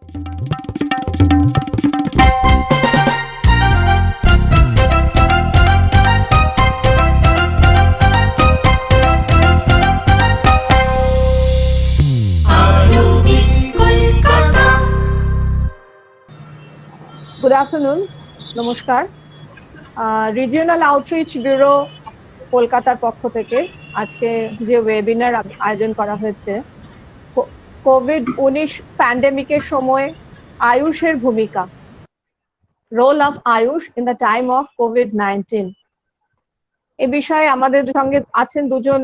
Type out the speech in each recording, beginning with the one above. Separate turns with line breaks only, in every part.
Good afternoon, নমস্কার। Regional outreach bureau কলকাতার পক্ষ থেকে আজকে যে ওয়েবিনার আয়োজন করা হয়েছে, কোভিড-19 প্যান্ডেমিকের সময় আয়ুষের ভূমিকা, role of AYUSH in the time of কোভিড-19। এ বিষয়ে আমাদের সঙ্গে আছেন দুজন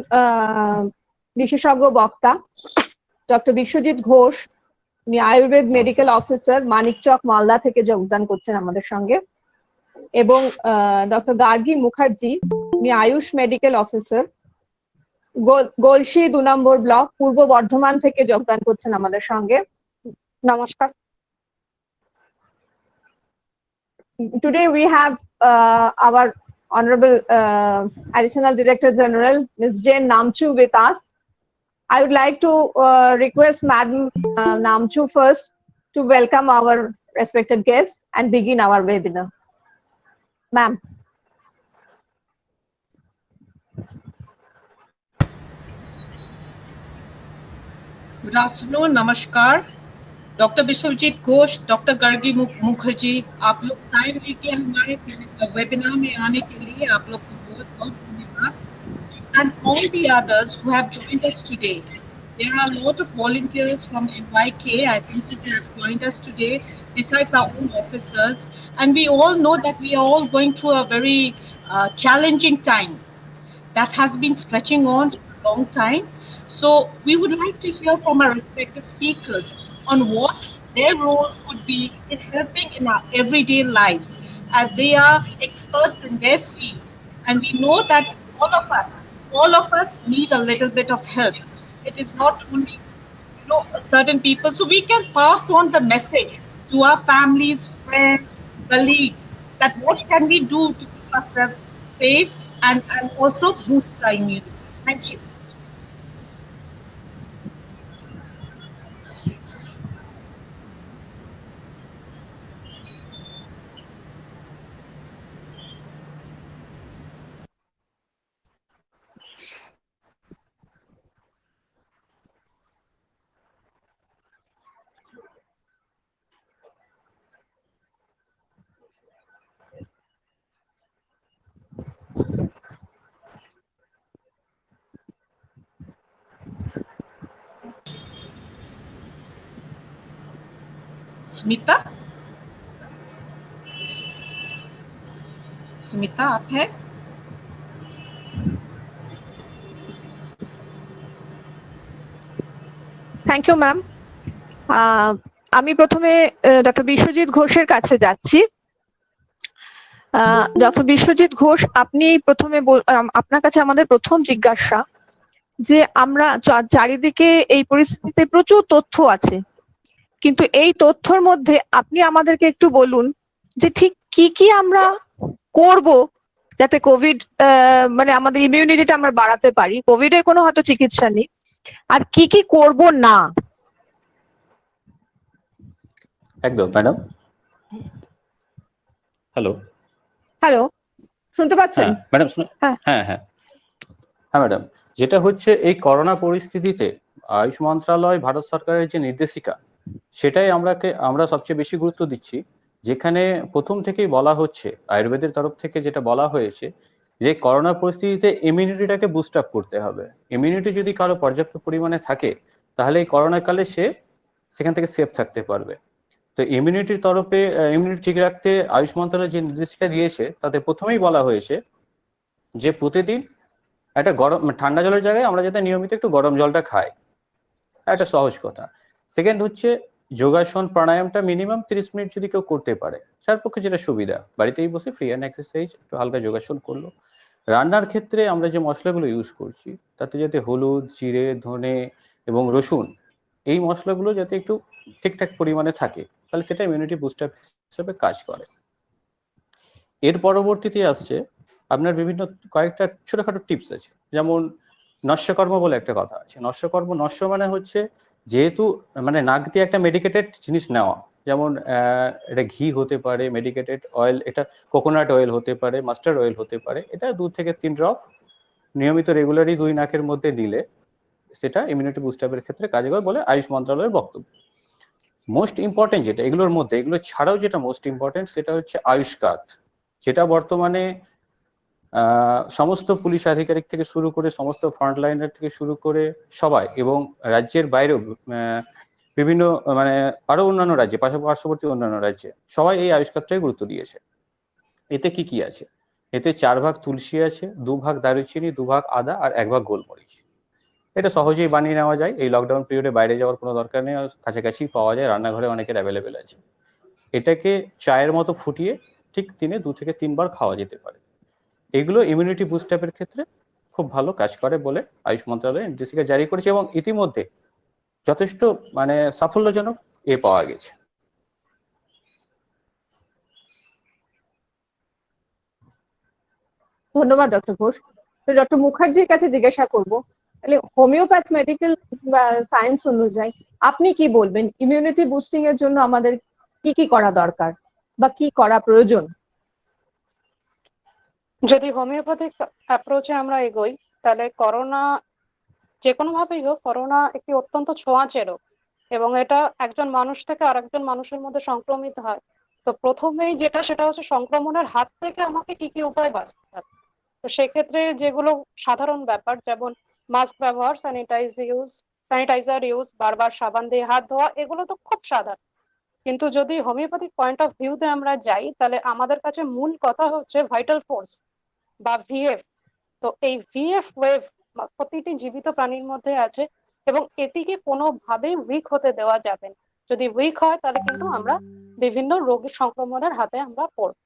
বিশেষজ্ঞ বক্তা। ডক্টর বিশ্বজিৎ ঘোষ, উনি আয়ুর্বেদ মেডিকেল অফিসার, মানিকচক মালদা থেকে যোগদান করছেন আমাদের সঙ্গে, এবং ডক্টর গার্গী মুখার্জি, উনি আয়ুষ মেডিকেল অফিসার, গলসি 2 নম্বর ব্লক, পূর্ব বর্ধমান থেকে যোগদান করছেন আমাদের সঙ্গে। নমস্কার। Today we have our Honorable Additional Director General, Ms. Jane Namchu, with us. I would like to request Madam Namchu first to welcome our respected guests and begin our webinar. Ma'am.
Good afternoon, namaskar. Doctor Biswajit Ghosh, doctor Gargi Mukherjee, आप लोग time लेके हमारे webinar में आने के लिए आप लोग को बहुत बहुत धन्यवाद. And all the others who have joined us today. There are a lot of volunteers from NYK, I think, who have joined us today, besides our own officers. And we all know that we are all going through a very challenging time that has been stretching on for a long time. So we would like to hear from our respective speakers on what their roles could be in helping in our everyday lives, as they are experts in their field. And we know that all of us need a little bit of help. It is not only certain people. So we can pass on the message to our families, friends, colleagues, that what can we do to keep ourselves safe and also boost our immunity. Thank you. Smita, Smita आप है?
Thank you ma'am. আমি প্রথমে doctor Biswajit ঘোষের কাছে যাচ্ছি। Doctor Biswajit Ghosh, আপনি প্রথমে আপনার কাছে আমাদের প্রথম জিজ্ঞাসা যে আমরা চারিদিকে এই পরিস্থিতিতে প্রচুর তথ্য আছে, কিন্তু এই তথ্যর মধ্যে আপনি আমাদেরকে একটু বলুন যে ঠিক কি কি আমরা করব যাতে কোভিড মানে আমাদের ইমিউনিটিটা আমরা বাড়াতে পারি। কোভিড এর কোনো হয়তো চিকিৎসা নেই, আর কি কি করব না।
একদম ম্যাডাম। হ্যালো
হ্যালো, শুনতে পাচ্ছেন
ম্যাডাম? হ্যাঁ হ্যাঁ হ্যাঁ ম্যাডাম, যেটা হচ্ছে এই করোনা পরিস্থিতিতে আয়ুষ মন্ত্রণালয়, ভারত সরকারের যে নির্দেশিকা, সেটাই আমরা সবচেয়ে বেশি গুরুত্ব দিচ্ছি। যেখানে প্রথম থেকেই বলা হচ্ছে, আয়ুর্বেদের তরফ থেকে যেটা বলা হয়েছে, যে করোনা পরিস্থিতিতে ইমিউনিটিটাকে বুস্ট আপ করতে হবে। ইমিউনিটি যদি কারো পর্যাপ্ত পরিমাণে থাকে, তাহলে এই করোনা কালে সে সেখান থেকে সেফ থাকতে পারবে। তো ইমিউনিটির তরফে ইমিউনিটি ঠিক রাখতে আয়ুষ মন্ত্রণালয় যে নির্দেশিকা দিয়েছে, তাতে প্রথমেই বলা হয়েছে যে প্রতিদিন একটা ঠান্ডা জলের জায়গায় আমরা যাতে নিয়মিত একটু গরম জলটা খাই, একটা সহজ কথা। সেকেন্ড হচ্ছে যোগাসন, প্রাণায়ামটা মিনিমাম 30 মিনিট যদি কেউ করতে পারে, তার পক্ষে যেটা সুবিধা, বাড়িতেই বসে ফ্রি হ্যান্ড এক্সারসাইজ, একটু হালকা যোগাসন করলো। রান্নার ক্ষেত্রে আমরা যে মশলাগুলো ইউজ করছি, তাতে যাতে হলুদ, জিরে, ধনে এবং রসুন, এই মশলাগুলো যাতে একটু ঠিকঠাক পরিমাণে থাকে, তাহলে সেটা ইমিউনিটি বুস্টার হিসেবে কাজ করে। এর পরবর্তীতে আসছে আপনার বিভিন্ন কয়েকটা ছোটখাটো টিপস আছে, যেমন নস্যকর্ম বলে একটা কথা আছে। নস্য মানে হচ্ছে যেহেতু মানে নাক দিয়ে একটা মেডিকেটেড জিনিস নেওয়া, যেমন এটা ঘি হতে পারে, মেডিকেটেড অয়েল, এটা কোকোনাট অয়েল হতে পারে, মাস্টার্ড অয়েল হতে পারে, এটা 2 থেকে 3 ড্রপ নিয়মিত রেগুলারই 2 নাকের মধ্যে দিলে সেটা ইমিউনিটি বুস্টারের ক্ষেত্রে কার্যকর বলে আয়ুষ মন্ত্রণালয়ের বক্তব্য। মোস্ট ইম্পর্টেন্ট যেটা এগুলোর মধ্যে, এগুলো ছাড়াও যেটা মোস্ট ইম্পর্টেন্ট সেটা হচ্ছে আয়ুষ কার্ড, যেটা বর্তমানে সমস্ত পুলিশ আধিকারিক থেকে শুরু করে সমস্ত ফ্রন্টলাইনার থেকে শুরু করে সবাই, এবং রাজ্যের বাইরেও বিভিন্ন মানে আরো অন্যান্য রাজ্যে, পার্শ্ববর্তী অন্যান্য রাজ্যে সবাই এই আয়ুষ কার্ডটাই গুরুত্ব দিয়েছে। এতে কি কি আছে? এতে 4 ভাগ তুলসী আছে, 2 ভাগ দারুচিনি, 2 ভাগ আদা আর 1 ভাগ গোলমরিচ। এটা সহজেই বানিয়ে নেওয়া যায়, এই লকডাউন পিরিয়ডে বাইরে যাওয়ার কোনো দরকার নেই, কাছাকাছি পাওয়া যায়, রান্নাঘরে অনেকের অ্যাভেলেবেল আছে। এটাকে চায়ের মতো ফুটিয়ে ঠিক দিনে 2 থেকে 3 বার খাওয়া যেতে পারে। এগুলো ইমিউনিটি বুস্ট আপের ক্ষেত্রে খুব ভালো কাজ করে বলে আয়ুষ মন্ত্রণালয় নির্দেশিকা জারি করেছে, এবং ইতিমধ্যে যথেষ্ট মানে সাফল্যজনক পাওয়া গেছে।
ধন্যবাদ ডক্টর ঘোষ। তো ডক্টর মুখার্জির কাছে জিজ্ঞাসা করব, তাহলে হোমিওপ্যাথ মেডিকেল সায়েন্স অনুযায়ী আপনি কি বলবেন ইমিউনিটি বুস্টিং এর জন্য আমাদের কি কি করা দরকার বা কি করা প্রয়োজন?
যদি হোমিওপ্যাথিক অ্যাপ্রোচে আমরা এগোই, তাহলে করোনা যে কোনো ভাবেই হোক, করোনা একটি অত্যন্ত ছোঁয়াচে রোগ এবং এটা একজন মানুষ থেকে আরেকজন মানুষের মধ্যে সংক্রমিত হয়। তো প্রথমেই সেটা হচ্ছে সংক্রমণের হাত থেকে আমাকে কি কি উপায় বাঁচতে হবে। তো সেক্ষেত্রে যেগুলো সাধারণ ব্যাপার, যেমন মাস্ক ব্যবহার, স্যানিটাইজার ইউজ, বারবার সাবান দিয়ে হাত ধোয়া, এগুলো তো খুব সাধারণ। কিন্তু যদি হোমিওপ্যাথিক পয়েন্ট অফ ভিউতে আমরা যাই, তাহলে আমাদের কাছে মূল কথা হচ্ছে ভাইটাল ফোর্স বা ভিএফ। তো এই ভিএফ ওয়েভ প্রতিটি জীবিত প্রাণীর মধ্যে আছে এবং এটিকে কোনোভাবেই উইক হতে দেওয়া যাবে না। যদি উইক হয় তাহলে কিন্তু আমরা বিভিন্ন রোগের সংক্রমণের হাতে আমরা পড়ব।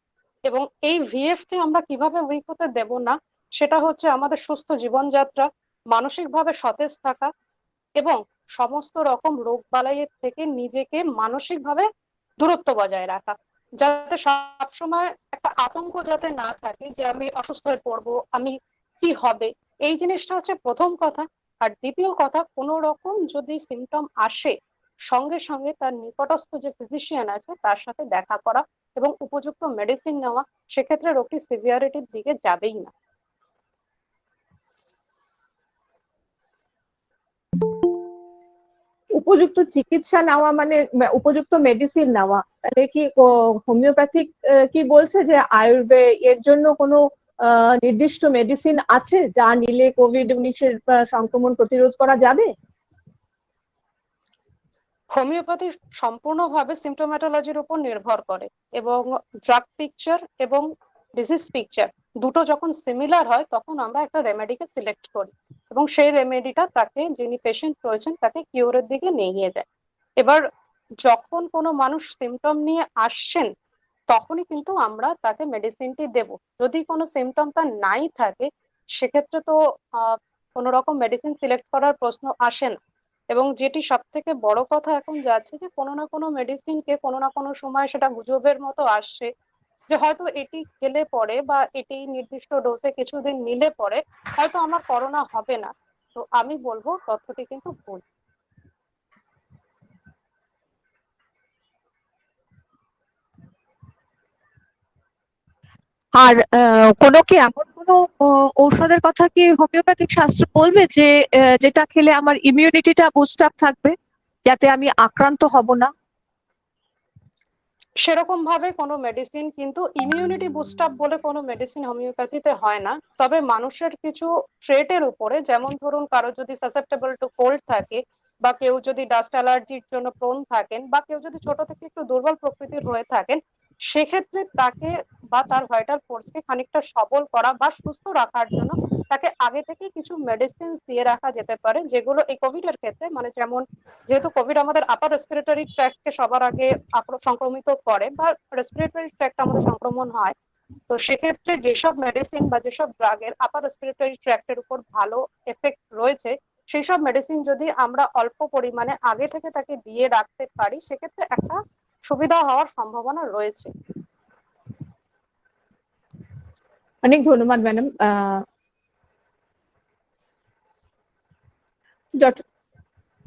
এবং এই ভিএফ কে আমরা কিভাবে উইক হতে দেব না, সেটা হচ্ছে আমাদের সুস্থ জীবনযাত্রা, মানসিকভাবে সতেজ থাকা এবং সমস্ত রকম রোগ বালাইয়ের থেকে নিজেকে মানসিকভাবে দূরত্ব বজায় রাখা, যাতে সবসময় একটা আতঙ্ক যাতে না থাকে যে আমি অসুস্থ হয়ে পড়বো, আমি কি হবে। এই জিনিসটা হচ্ছে প্রথম কথা। আর দ্বিতীয় কথা, কোনো রকম যদি সিমটম আসে, সঙ্গে সঙ্গে তার নিকটস্থ যে ফিজিশিয়ান আছে তার সাথে দেখা করা এবং উপযুক্ত মেডিসিন নেওয়া, সেক্ষেত্রে রোগটি সিভিয়ারিটির দিকে যাবেই না।
উপযুক্ত চিকিৎসা নেওয়া মানে উপযুক্ত মেডিসিন নেওয়া, তাহলে কি হোমিওপ্যাথিক কি বলছে যে এর জন্য কোনো নির্দিষ্ট মেডিসিন আছে যা নিলে কোভিড-19 সংক্রমণ প্রতিরোধ করা যাবে?
হোমিওপ্যাথি সম্পূর্ণভাবে সিমটোম্যাটোলজির উপর নির্ভর করে এবং ড্রাগ পিকচার এবং ডিজিজ পিকচার দুটো যখন সিমিলার হয় তখন আমরা একটা রেমেডিকে সিলেক্ট করি এবং সেই রেমেডিটা তাকে, যিনি পেশেন্ট রয়েছেন, তাকে কিওরের দিকে নিয়ে গিয়ে যায়। এবার যখন কোনো মানুষ সিমটম নিয়ে আসছেন তখনই কিন্তু আমরা তাকে মেডিসিনটি দেব। যদি কোনো সিমটম তার নাই থাকে সেক্ষেত্রে তো কোনো রকম মেডিসিন সিলেক্ট করার প্রশ্ন আসে না। এবং যেটি সব থেকে বড় কথা এখন যাচ্ছে যে কোনো না কোনো মেডিসিনকে কোনো না কোনো সময় সেটা গুজবের মতো আসছে যে হয়তো এটি খেলে পরে বা এটি নির্দিষ্ট ডোজে কিছুদিন নিলে পরে হয়তো আমার করোনা হবে না। তো আমি বলবো তথ্যটি কিন্তু ভুল।
আর কোনো কি এমন কোনো ঔষধের কথা কি হোমিওপ্যাথিক শাস্ত্র বলবে যে যেটা খেলে আমার ইমিউনিটিটা বুস্ট আপ থাকবে, যাতে আমি আক্রান্ত হব না?
সেরকম ভাবে কোনো মেডিসিন, কিন্তু ইমিউনিটি বুস্ট আপ বলে কোনো মেডিসিন হোমিওপ্যাথিতে হয় না। তবে মানুষের কিছু ট্রেটের উপরে, যেমন ধরুন কারো যদি সাসেপ্টেবল টু কোল্ড থাকে বা কেউ যদি ডাস্ট অ্যালার্জির জন্য প্রোন থাকেন বা কেউ যদি ছোট থেকে একটু দুর্বল প্রকৃতির হয়ে থাকেন, সেক্ষেত্রে তাকে বা তার ভাইটাল ফোর্সকে খানিকটা সবল করা বা সুস্থ রাখার জন্য তাকে আগে থেকে কিছু মেডিসিন দিয়ে রাখা যেতে পারে, যেগুলো এই কোভিড এর ক্ষেত্রে, মানে যেমন যেহেতু কোভিড আমাদের আপার রেসপিরেটরি ট্র্যাক্টকে সবার আগে সংক্রমিত করে বা রেসপিরেটরি ট্র্যাক্ট আমাদের সংক্রমণ হয়, তো সেক্ষেত্রে যেসব মেডিসিন বা যেসব ড্রাগের আপার রেসপিরেটরি ট্র্যাক্টের উপর ভালো এফেক্ট রয়েছে, সেই সব মেডিসিন যদি আমরা অল্প পরিমাণে আগে থেকে তাকে দিয়ে রাখতে পারি, সেক্ষেত্রে একটা সুবিধা হওয়ার সম্ভাবনা রয়েছে।
অনেক ধন্যবাদ ম্যাডাম।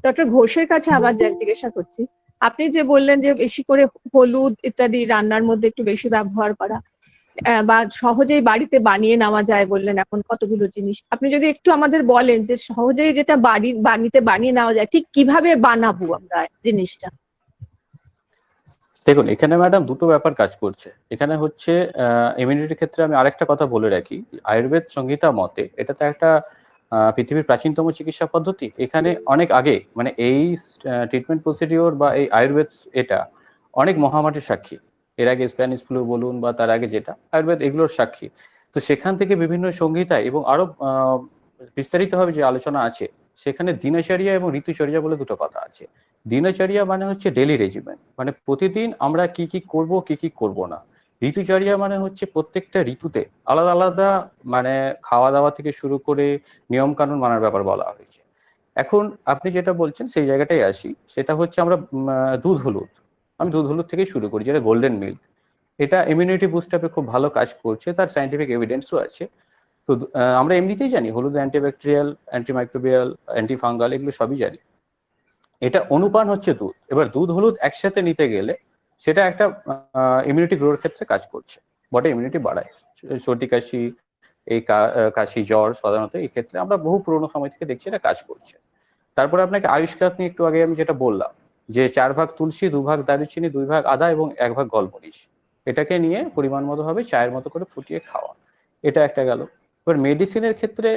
ডক্টর ঘোষের কাছে আবার জিজ্ঞাসা করছি, আপনি যে বললেন যে বেশি করে হলুদ ইত্যাদি রান্নার মধ্যে একটু বেশি ব্যবহার করা, বা সহজেই বাড়িতে বানিয়ে নেওয়া যায় বললেন এখন কতগুলো জিনিস, আপনি যদি একটু আমাদের বলেন যে সহজেই যেটা বাড়িতে বানিয়ে নেওয়া যায় ঠিক কিভাবে বানাবো আমরা জিনিসটা।
দেখুন, এখানে ম্যাডাম দুটো ব্যাপার কাজ করছে। এখানে হচ্ছে ইমিউনিটির ক্ষেত্রে আমি আরেকটা কথা বলে রাখি, আয়ুর্বেদ সংহিতা মতে এটা তো একটা পৃথিবীর প্রাচীনতম চিকিৎসা পদ্ধতি। এখানে অনেক আগে মানে এই ট্রিটমেন্ট প্রসিডিওর বা এই আয়ুর্বেদ এটা অনেক মহামারীর সাক্ষী। এর আগে স্প্যানিশ ফ্লু বলুন বা তার আগে যেটা আয়ুর্বেদ, এগুলোর সাক্ষী। তো সেখান থেকে বিভিন্ন সংহিতায় এবং আরো বিস্তারিতভাবে যে আলোচনা আছে সেখানে দিনচর্যা এবং ঋতুচর্যা বলে দুটো কথা আছে। দিনচর্যা মানে হচ্ছে ডেইলি রেজিমেন্ট, মানে প্রতিদিন আমরা কি কি করব কি কি করব না। ঋতুচর্যা মানে হচ্ছে প্রত্যেকটা ঋতুতে আলাদা আলাদা মানে খাওয়া দাওয়া থেকে শুরু করে নিয়ম কানুন মানার ব্যাপার বলা হয়েছে। এখন আপনি যেটা বলছেন সেই জায়গাটাই আসি, সেটা হচ্ছে আমরা দুধ হলুদ, আমি দুধ হলুদ থেকেই শুরু করি, যেটা গোল্ডেন মিল্ক। এটা ইমিউনিটি বুস্ট আপে খুব ভালো কাজ করছে, তার সাইন্টিফিক এভিডেন্সও আছে। তো আমরা এমনিতেই জানি হলুদ অ্যান্টিব্যাকটেরিয়াল, অ্যান্টিমাইক্রোবিয়াল, অ্যান্টিফাঙ্গাল, এগুলো সবই জানি। এটা অনুপান হচ্ছে দুধ। এবার দুধ হলুদ একসাথে নিতে গেলে সেটা একটা ইমিউনিটি গ্রোর ক্ষেত্রে কাজ করছে, বটে ইমিউনিটি বাড়ায়। সর্দি কাশি, এই কাশি জ্বর সাধারণত এই ক্ষেত্রে আমরা বহু পুরোনো সময় থেকে দেখছি এটা কাজ করছে। তারপরে আপনাকে আয়ুষ্কাত নিয়ে একটু আগে আমি যেটা বললাম যে 4 ভাগ তুলসী, 2 ভাগ দারুচিনি, 2 ভাগ আদা এবং 1 ভাগ গোলমরিচ, এটাকে নিয়ে পরিমাণ মতো ভাবে চায়ের মতো করে ফুটিয়ে খাওয়া, এটা একটা গেল। এবার মেডিসিনের ক্ষেত্রে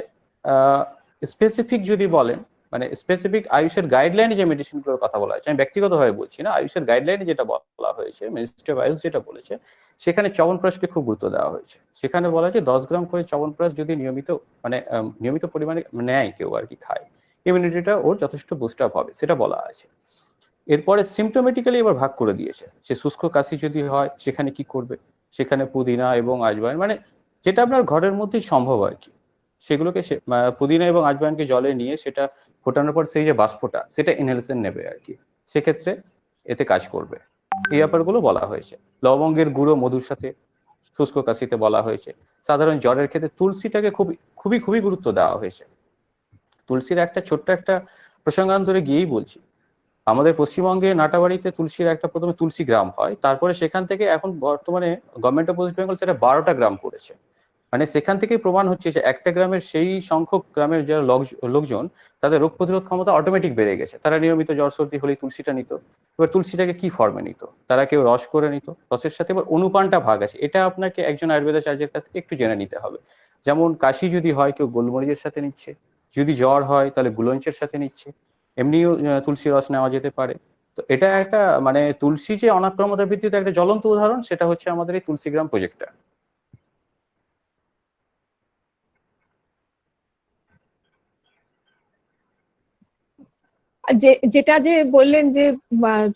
স্পেসিফিক যদি বলেন, মানে স্পেসিফিক আয়ুষের গাইডলাইনে যে মেডিসিনগুলোর কথা বলা হয়েছে, আমি ব্যক্তিগতভাবে বলছি না, আয়ুষের গাইডলাইনে যেটা বলা হয়েছে, মিনিস্ট্রি অফ আয়ুষ যেটা বলেছে, সেখানে চ্যবনপ্রাশকে খুব গুরুত্ব দেওয়া হয়েছে। সেখানে বলা হয়েছে 10 গ্রাম করে চ্যবনপ্রাশ যদি নিয়মিত পরিমাণে নেয় কেউ আর কি খায়, ইমিউনিটিটা ওর যথেষ্ট বুস্ট আপ হবে, সেটা বলা আছে। এরপরে সিমটোমেটিক্যালি এবার ভাগ করে দিয়েছে, সে শুষ্ক কাশি যদি হয় সেখানে কি করবে, সেখানে পুদিনা এবং আজওয়াইন, মানে যেটা আপনার ঘরের মধ্যেই সম্ভব আর কি, সেগুলোকে পুদিনা এবং আজওয়াইনকে জলে নিয়ে সেটা ফোটানোর পর সেই যে বাষ্পটা সেটা ইনহেলেশন নেবে আর কি, সেক্ষেত্রে এতে কাজ করবে। এই ব্যাপারগুলো বলা হয়েছে। লবঙ্গের গুঁড়ো মধুর সাথে শুষ্ক কাশিতে বলা হয়েছে। সাধারণ জ্বরের ক্ষেত্রে তুলসীটাকে খুবই খুবই গুরুত্ব দেওয়া হয়েছে। তুলসীর একটা ছোট্ট একটা প্রসঙ্গান্তরে গিয়েই বলছি, আমাদের পশ্চিমবঙ্গে নাটাবাড়িতে তুলসীর একটা প্রথমে তুলসী গ্রাম হয়, তারপরে সেখান থেকে এখন বর্তমানে গভর্নমেন্ট অফ ওয়েস্ট বেঙ্গল সেটা 12টা গ্রাম করেছে। মানে সেখান থেকেই প্রমাণ হচ্ছে যে একটা গ্রামের সেই সংখ্যক গ্রামের যারা লোকজন তাদের রোগ প্রতিরোধ ক্ষমতা অটোমেটিক বেড়ে গেছে। তারা নিয়মিত জ্বর সর্দি হলেই তুলসীটা নিত। এবার তুলসীটাকে কি ফর্মে নিত, তারা কেউ রস করে নিত, রসের সাথে এবার অনুপানটা ভাগ আছে, এটা আপনাকে একজন আয়ুর্বেদাচার্যের কাছ থেকে একটু জেনে নিতে হবে। যেমন কাশি যদি হয় কেউ গোলমরিচের সাথে নিচ্ছে, যদি জ্বর হয় তাহলে গুলঞ্চের সাথে নিচ্ছে, এমনিও তুলসী রস নেওয়া যেতে পারে। তো এটা একটা মানে তুলসী যে অনাক্রমতার ভিত্তিতে একটা জ্বলন্ত উদাহরণ, সেটা হচ্ছে আমাদের এই তুলসী গ্রাম প্রজেক্টটা।
যেটা যে বললেন যে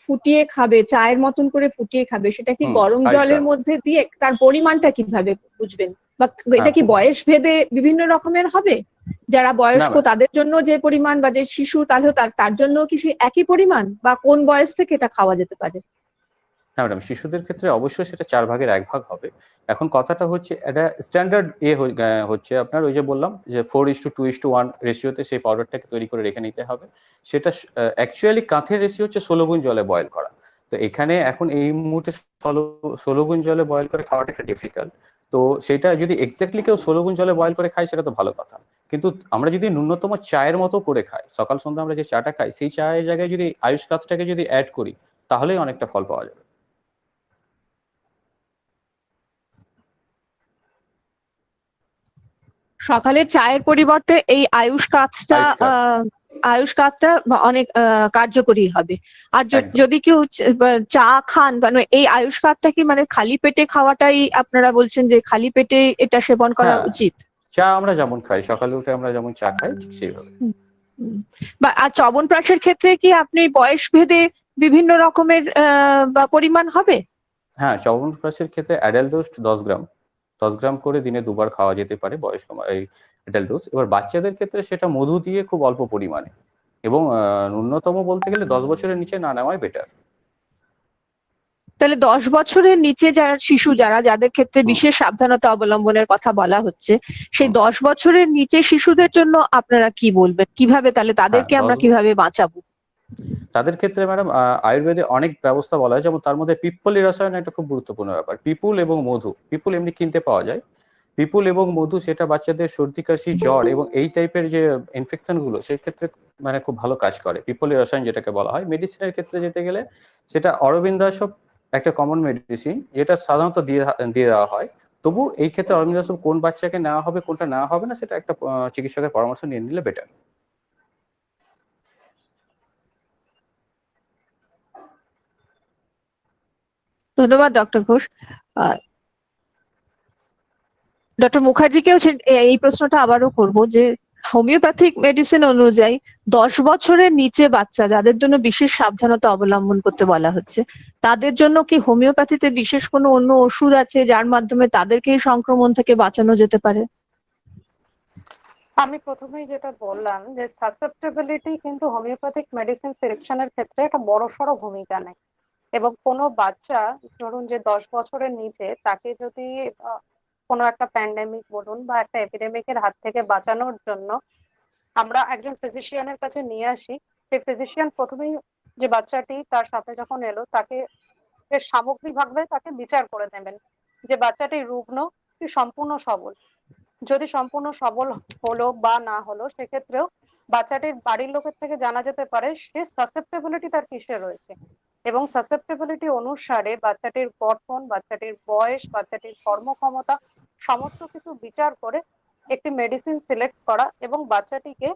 ফুটিয়ে খাবে, চায়ের মতন করে ফুটিয়ে খাবে, সেটা কি গরম জলের মধ্যে দিয়ে, তার পরিমাণটা কিভাবে বুঝবেন, বা এটা কি বয়স ভেদে বিভিন্ন রকমের হবে? যারা বয়স্ক তাদের জন্য যে পরিমাণ, বা যে শিশু তাহলে তার জন্য কি সেই একই পরিমাণ, বা কোন বয়স থেকে এটা খাওয়া যেতে পারে?
হ্যাঁ ম্যাডাম, শিশুদের ক্ষেত্রে অবশ্যই সেটা 4 ভাগের 1 ভাগ হবে। এখন কথাটা হচ্ছে এটা স্ট্যান্ডার্ড হচ্ছে আপনার ওই যে বললাম যে 4:2:1 রেশিওতে সেই পাউডারটাকে তৈরি করে রেখে নিতে হবে। সেটা অ্যাকচুয়ালি কাঁথের রেশিও হচ্ছে 16 গুণ জলে বয়েল করা। তো এখানে এখন এই মুহূর্তে 16 গুণ জলে বয়েল করে খাওয়াটা একটা ডিফিকাল্ট। তো সেটা যদি এক্স্যাক্টলি কেউ 16 গুণ জলে বয়েল করে খায় সেটা তো ভালো কথা, কিন্তু আমরা যদি ন্যূনতম চায়ের মতো করে খাই, সকাল সন্ধ্যা আমরা যে চাটা খাই সেই চায়ের জায়গায় যদি আয়ুষ কাথটাকে যদি অ্যাড করি তাহলেই অনেকটা ফল পাওয়া যাবে।
সকালে চায়ের পরিবর্তে এই আয়ুষ কাথটা অনেক কার্যকরী হবে। আর যদি কেউ চা খান, মানে এই আয়ুষ কাথটা কি মানে খালি পেটে খাওয়াটাই আপনারা বলছেন যে খালি পেটে এটা সেবন করা উচিত?
চা আমরা যেমন খাই, সকালে উঠে আমরা যেমন চা খাই ঠিক সেইভাবে।
আর চ্যবনপ্রাশের ক্ষেত্রে কি আপনি বয়স ভেদে বিভিন্ন রকমের বা পরিমাণ হবে?
হ্যাঁ, চ্যবনপ্রাশের ক্ষেত্রে অ্যাডাল্ট ডোজ 10 গ্রাম করে দিনে 2 বার খাওয়া যেতে পারে বয়স্ক এই অ্যাডাল্ট ডোজ। এবার বাচ্চাদের ক্ষেত্রে সেটা মধু দিয়ে খুব অল্প পরিমাণে, এবং ন্যূনতম বলতে গেলে 10 বছরের নিচে না নেওয়াই বেটার।
তাহলে 10 বছরের নিচে যারা শিশু, যাদের ক্ষেত্রে বিশেষ সাবধানতা অবলম্বনের কথা বলা হচ্ছে, সেই 10 বছরের নিচে শিশুদের জন্য আপনারা কি বলবেন, কিভাবে তাহলে তাদেরকে আমরা কিভাবে বাঁচাবো?
তাদের ক্ষেত্রে ম্যাডাম আয়ুর্বেদে অনেক ব্যবস্থা বলা হয়, যেমন তার মধ্যে পিপ্পলি রসায়ন একটা খুব গুরুত্বপূর্ণ ব্যাপার। পিপুল এবং মধু, পিপুল এমনি কিনতে পাওয়া যায়, পিপুল এবং মধু সেটা বাচ্চাদের সর্দি কাশি জ্বর এবং এই টাইপের যে ইনফেকশন গুলো সেই ক্ষেত্রে মানে খুব ভালো কাজ করে পিপ্পলি রসায়ন যেটাকে বলা হয়। মেডিসিনের ক্ষেত্রে যেতে গেলে সেটা অরবিন্দাসব একটা কমন মেডিসিন, যেটা সাধারণত দিয়ে দেওয়া হয়। তবু এই ক্ষেত্রে অরবিন্দাসব কোন বাচ্চাকে নেওয়া হবে কোনটা নেওয়া হবে না সেটা একটা চিকিৎসকের পরামর্শ নিয়ে নিলে বেটার।
ধন্যবাদ ডক্টর ঘোষ। ডক্টর মুখার্জিকেও এই প্রশ্নটা আবারও করব যে হোমিওপ্যাথিক মেডিসিন অনুযায়ী 10 বছরের নিচে বাচ্চা যাদের জন্য বিশেষ সাবধানতা অবলম্বন করতে বলা হচ্ছে, তাদের জন্য কি হোমিওপ্যাথিতে বিশেষ কোনো অন্য ওষুধ আছে যার মাধ্যমে তাদেরকে এই সংক্রমণ থেকে বাঁচানো যেতে পারে?
আমি প্রথমেই যেটা বললাম যে সাসেপ্টেবিলিটি কিন্তু হোমিওপ্যাথিক মেডিসিন সিলেকশনের ক্ষেত্রে একটা বড়সড় ভূমিকা নেয়। এবং কোনো বাচ্চা ধরুন যে 10 বছরের নিচে, তাকে যদি কোনো একটা প্যান্ডেমিক বলুন বা একটা এপিডেমিকের হাত থেকে বাঁচানোর জন্য আমরা একজন ফিজিশিয়ানের কাছে নিয়ে আসি, সেই ফিজিশিয়ান প্রথমেই যে বাচ্চাটি তার সাথে যখন এলো তাকে সামগ্রিকভাবে তাকে বিচার করে নেবেন যে বাচ্চাটি রুগ্ন কি সম্পূর্ণ সবল। যদি সম্পূর্ণ সবল হলো বা না হলো, সেক্ষেত্রেও বাচ্চাটির বাড়ির লোকের থেকে জানা যেতে পারে সে সাসেপ্টেবিলিটি তার কিসে রয়েছে, এবং সাসেপ্টেবিলিটি অনুসারে বাচ্চাটির গঠন, বাচ্চাটির বয়স, বাচ্চাটির কর্মক্ষমতা সমস্ত কিছু বিচার করে একটি মেডিসিন সিলেক্ট করা এবং বাচ্চাটিকে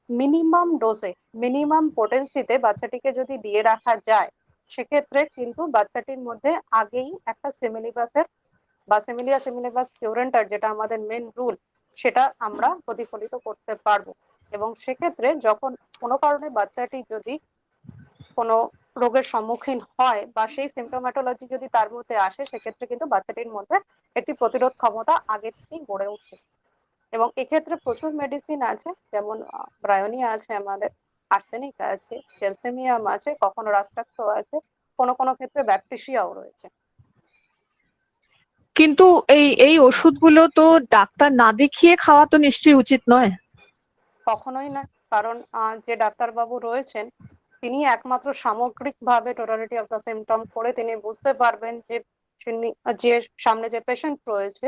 মিনিমাম ডোজে, মিনিমাম পোটেন্সিতে বাচ্চাটিকে যদি দিয়ে রাখা যায়, সেক্ষেত্রে কিন্তু বাচ্চাটির মধ্যে আগেই একটা সিমিলিবাসের বা সিমিলিয়া সিমিলিবাস কিউরেন্টার, যেটা আমাদের মেন রুল, সেটা আমরা প্রতিফলিত করতে পারবো। এবং সেক্ষেত্রে যখন কোনো কারণে বাচ্চাটি যদি কোনো রোগের সম্মুখীন হয় বা সেই সিমটোম্যাটোলজি যদি তার মধ্যে আসে, সেক্ষেত্রে কিন্তু বাচ্চাটির মধ্যে একটি প্রতিরোধ ক্ষমতা আগে থেকেই গড়ে উঠে। এবং এক্ষেত্রে প্রচুর মেডিসিন আছে, যেমন ব্রায়োনিয়া আছে, আমাদের আর্সেনিক আছে, ক্যালসিয়াম আছে, কখনো রাস্টাক্স আছে, কোনো কোনো ক্ষেত্রে ব্যাকটেরিয়াও রয়েছে।
কিন্তু এই ওষুধগুলো তো ডাক্তার না দেখিয়ে খাওয়া তো নিশ্চয়ই উচিত নয়।
কখনোই না, কারণ যে ডাক্তারবাবু রয়েছেন তিনি একমাত্র সামগ্রিকভাবে টোটালিটি অফ দ্য সিমটম করে তিনি বুঝতে পারবেন যে যে সামনে যে পেশেন্ট রয়েছে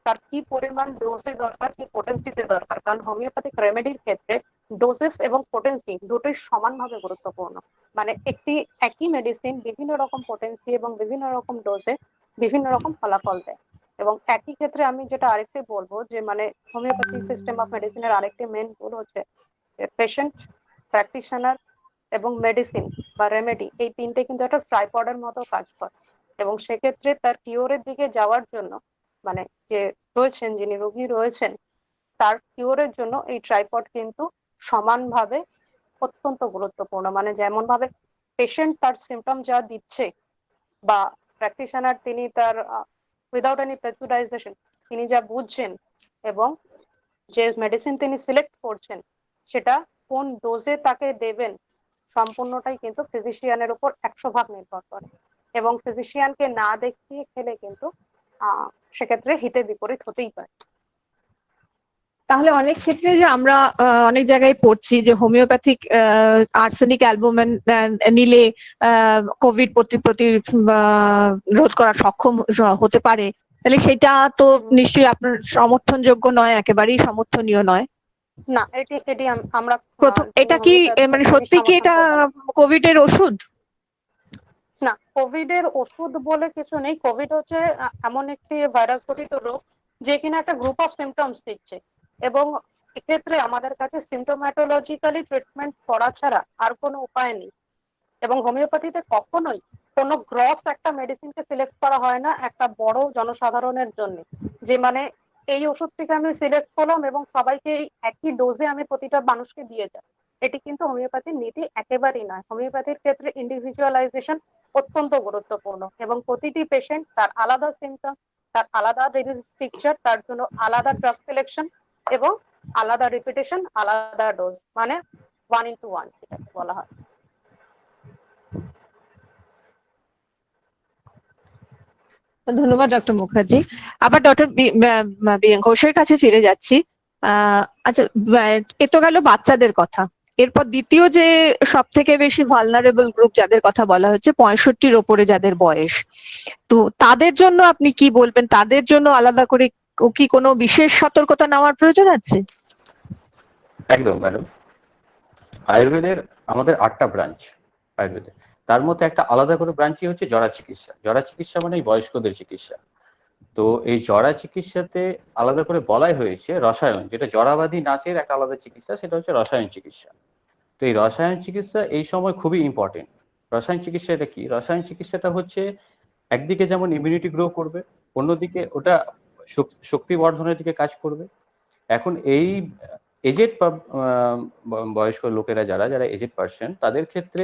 তার কি পরিমাণ ডোজে দরকার, কি পোটেন্সিতে দরকার। কারণ হোমিওপ্যাথিক রেমেডির ক্ষেত্রে ডোজেস এবং পোটেন্সি দুটোই সমানভাবে গুরুত্বপূর্ণ। মানে একই মেডিসিন বিভিন্ন রকম পোটেন্সি এবং বিভিন্ন রকম ডোজে বিভিন্ন রকম ফলাফল দেয়। এবং একই ক্ষেত্রে আমি যেটা আরেকটি বলবো যে মানে হোমিওপ্যাথি সিস্টেম অফ মেডিসিনের আরেকটি মেন রুল হচ্ছে পেশেন্ট, প্র্যাকটিশনার এবং মেডিসিন বা রেমেডি, এই তিনটে কিন্তু একটা ট্রাইপডের মতো কাজ করে। এবং সেক্ষেত্রে তার কিওরের দিকে যাওয়ার জন্য মানে যে রয়েছেন, যিনি রোগী রয়েছেন, তার কিওরের জন্য এই ট্রাইপড কিন্তু সমানভাবে অত্যন্ত গুরুত্বপূর্ণ। মানে যেমন ভাবে পেশেন্ট তার সিমটম যা দিচ্ছে বা প্র্যাকটিশনার তিনি তার উইদাউট এনি প্রেজুডাইজেশন তিনি যা বুঝছেন এবং যে মেডিসিন তিনি সিলেক্ট করছেন সেটা কোন ডোজে তাকে দেবেন, সম্পূর্ণটাই কিন্তু ফিজিশিয়ানের উপর 100% নির্ভর করে। এবং ফিজিশিয়ানকে না দেখিয়ে খেলে কিন্তু সেক্ষেত্রে হিতে বিপরীত হতেই পারে।
তাহলে অনেক ক্ষেত্রে যে আমরা অনেক জায়গায় পড়ছি যে হোমিওপ্যাথিক আর্সেনিক অ্যালবুমিন নিলে কোভিড রোধ করা সক্ষম হতে পারে, তাহলে সেটা তো নিশ্চয়ই আপনার সমর্থনযোগ্য নয়, একেবারেই সমর্থনীয় নয়।
না, এটি আমরা
প্রথম এটা কি মানে সত্যি কি এটা কোভিড এর ওষুধ?
না, কোভিড এর ওষুধ বলে কিছু নেই। কোভিড হচ্ছে এমন একটি ভাইরাস ঘটিত রোগ যে কিনা একটা গ্রুপ অফ সিমটমস দিচ্ছে, এবং এক্ষেত্রে আমাদের কাছে সিমটোম্যাটোলজিক্যালি ট্রিটমেন্ট করা ছাড়া আর কোনো উপায় নেই। এবং হোমিওপ্যাথিতে কখনোই কোনো গ্রস একটা মেডিসিনকে সিলেক্ট করা হয় না একটা বড় জনসাধারণের জন্য, যে মানে এই ওষুধটিকে আমি সিলেক্ট করলাম এবং সবাইকে একই ডোজে আমি প্রতিটা মানুষকে দিয়ে যাই। এটি কিন্তু হোমিওপ্যাথির নীতি একেবারেই নয়। হোমিওপ্যাথির ক্ষেত্রে ইন্ডিভিজুয়ালাইজেশন অত্যন্ত গুরুত্বপূর্ণ, এবং প্রতিটি পেশেন্ট তার আলাদা সিমটম, তার আলাদা ডিজিজ পিকচার, তার জন্য আলাদা ড্রাগ সিলেকশন এবং আলাদা রিপিটেশন, আলাদা ডোজ, মানে 1:1 যেটাকে বলা হয়।
ধন্যবাদ ডক্টর মুখার্জি। আবার ডক্টর ঘোষের কাছে ফিরে যাচ্ছি। আচ্ছা, এ তো গেল বাচ্চাদের কথা, এরপর দ্বিতীয় যে সব থেকে বেশি ভালনারেবল গ্রুপ যাদের কথা বলা হচ্ছে 65-র ওপরে যাদের বয়স, তো তাদের জন্য আপনি কি বলবেন? তাদের জন্য আলাদা করে কি কোনো বিশেষ সতর্কতা নেওয়ার প্রয়োজন আছে?
একদম ম্যাডাম, আয়ুর্বেদের আমাদের 8টা ব্রাঞ্চ আয়ুর্বেদের, তার মধ্যে একটা আলাদা করে ব্রাঞ্চই হচ্ছে জরা চিকিৎসা। জরা চিকিৎসা মানে বয়স্কদের চিকিৎসা। তো এই জরা চিকিৎসাতে আলাদা করে বলাই হয়েছে রসায়ন, যেটা জরাবাদী নাচের একটা আলাদা চিকিৎসা, সেটা হচ্ছে রসায়ন চিকিৎসা। তো এই রসায়ন চিকিৎসা এই সময় খুবই ইম্পর্টেন্ট। রসায়ন চিকিৎসাটা কি? রসায়ন চিকিৎসাটা হচ্ছে একদিকে যেমন ইমিউনিটি গ্রো করবে, অন্যদিকে ওটা শক্তি বর্ধনের দিকে কাজ করবে। এখন এই এজেড বয়স্ক লোকেরা যারা যারা এজেড পার্সন, তাদের ক্ষেত্রে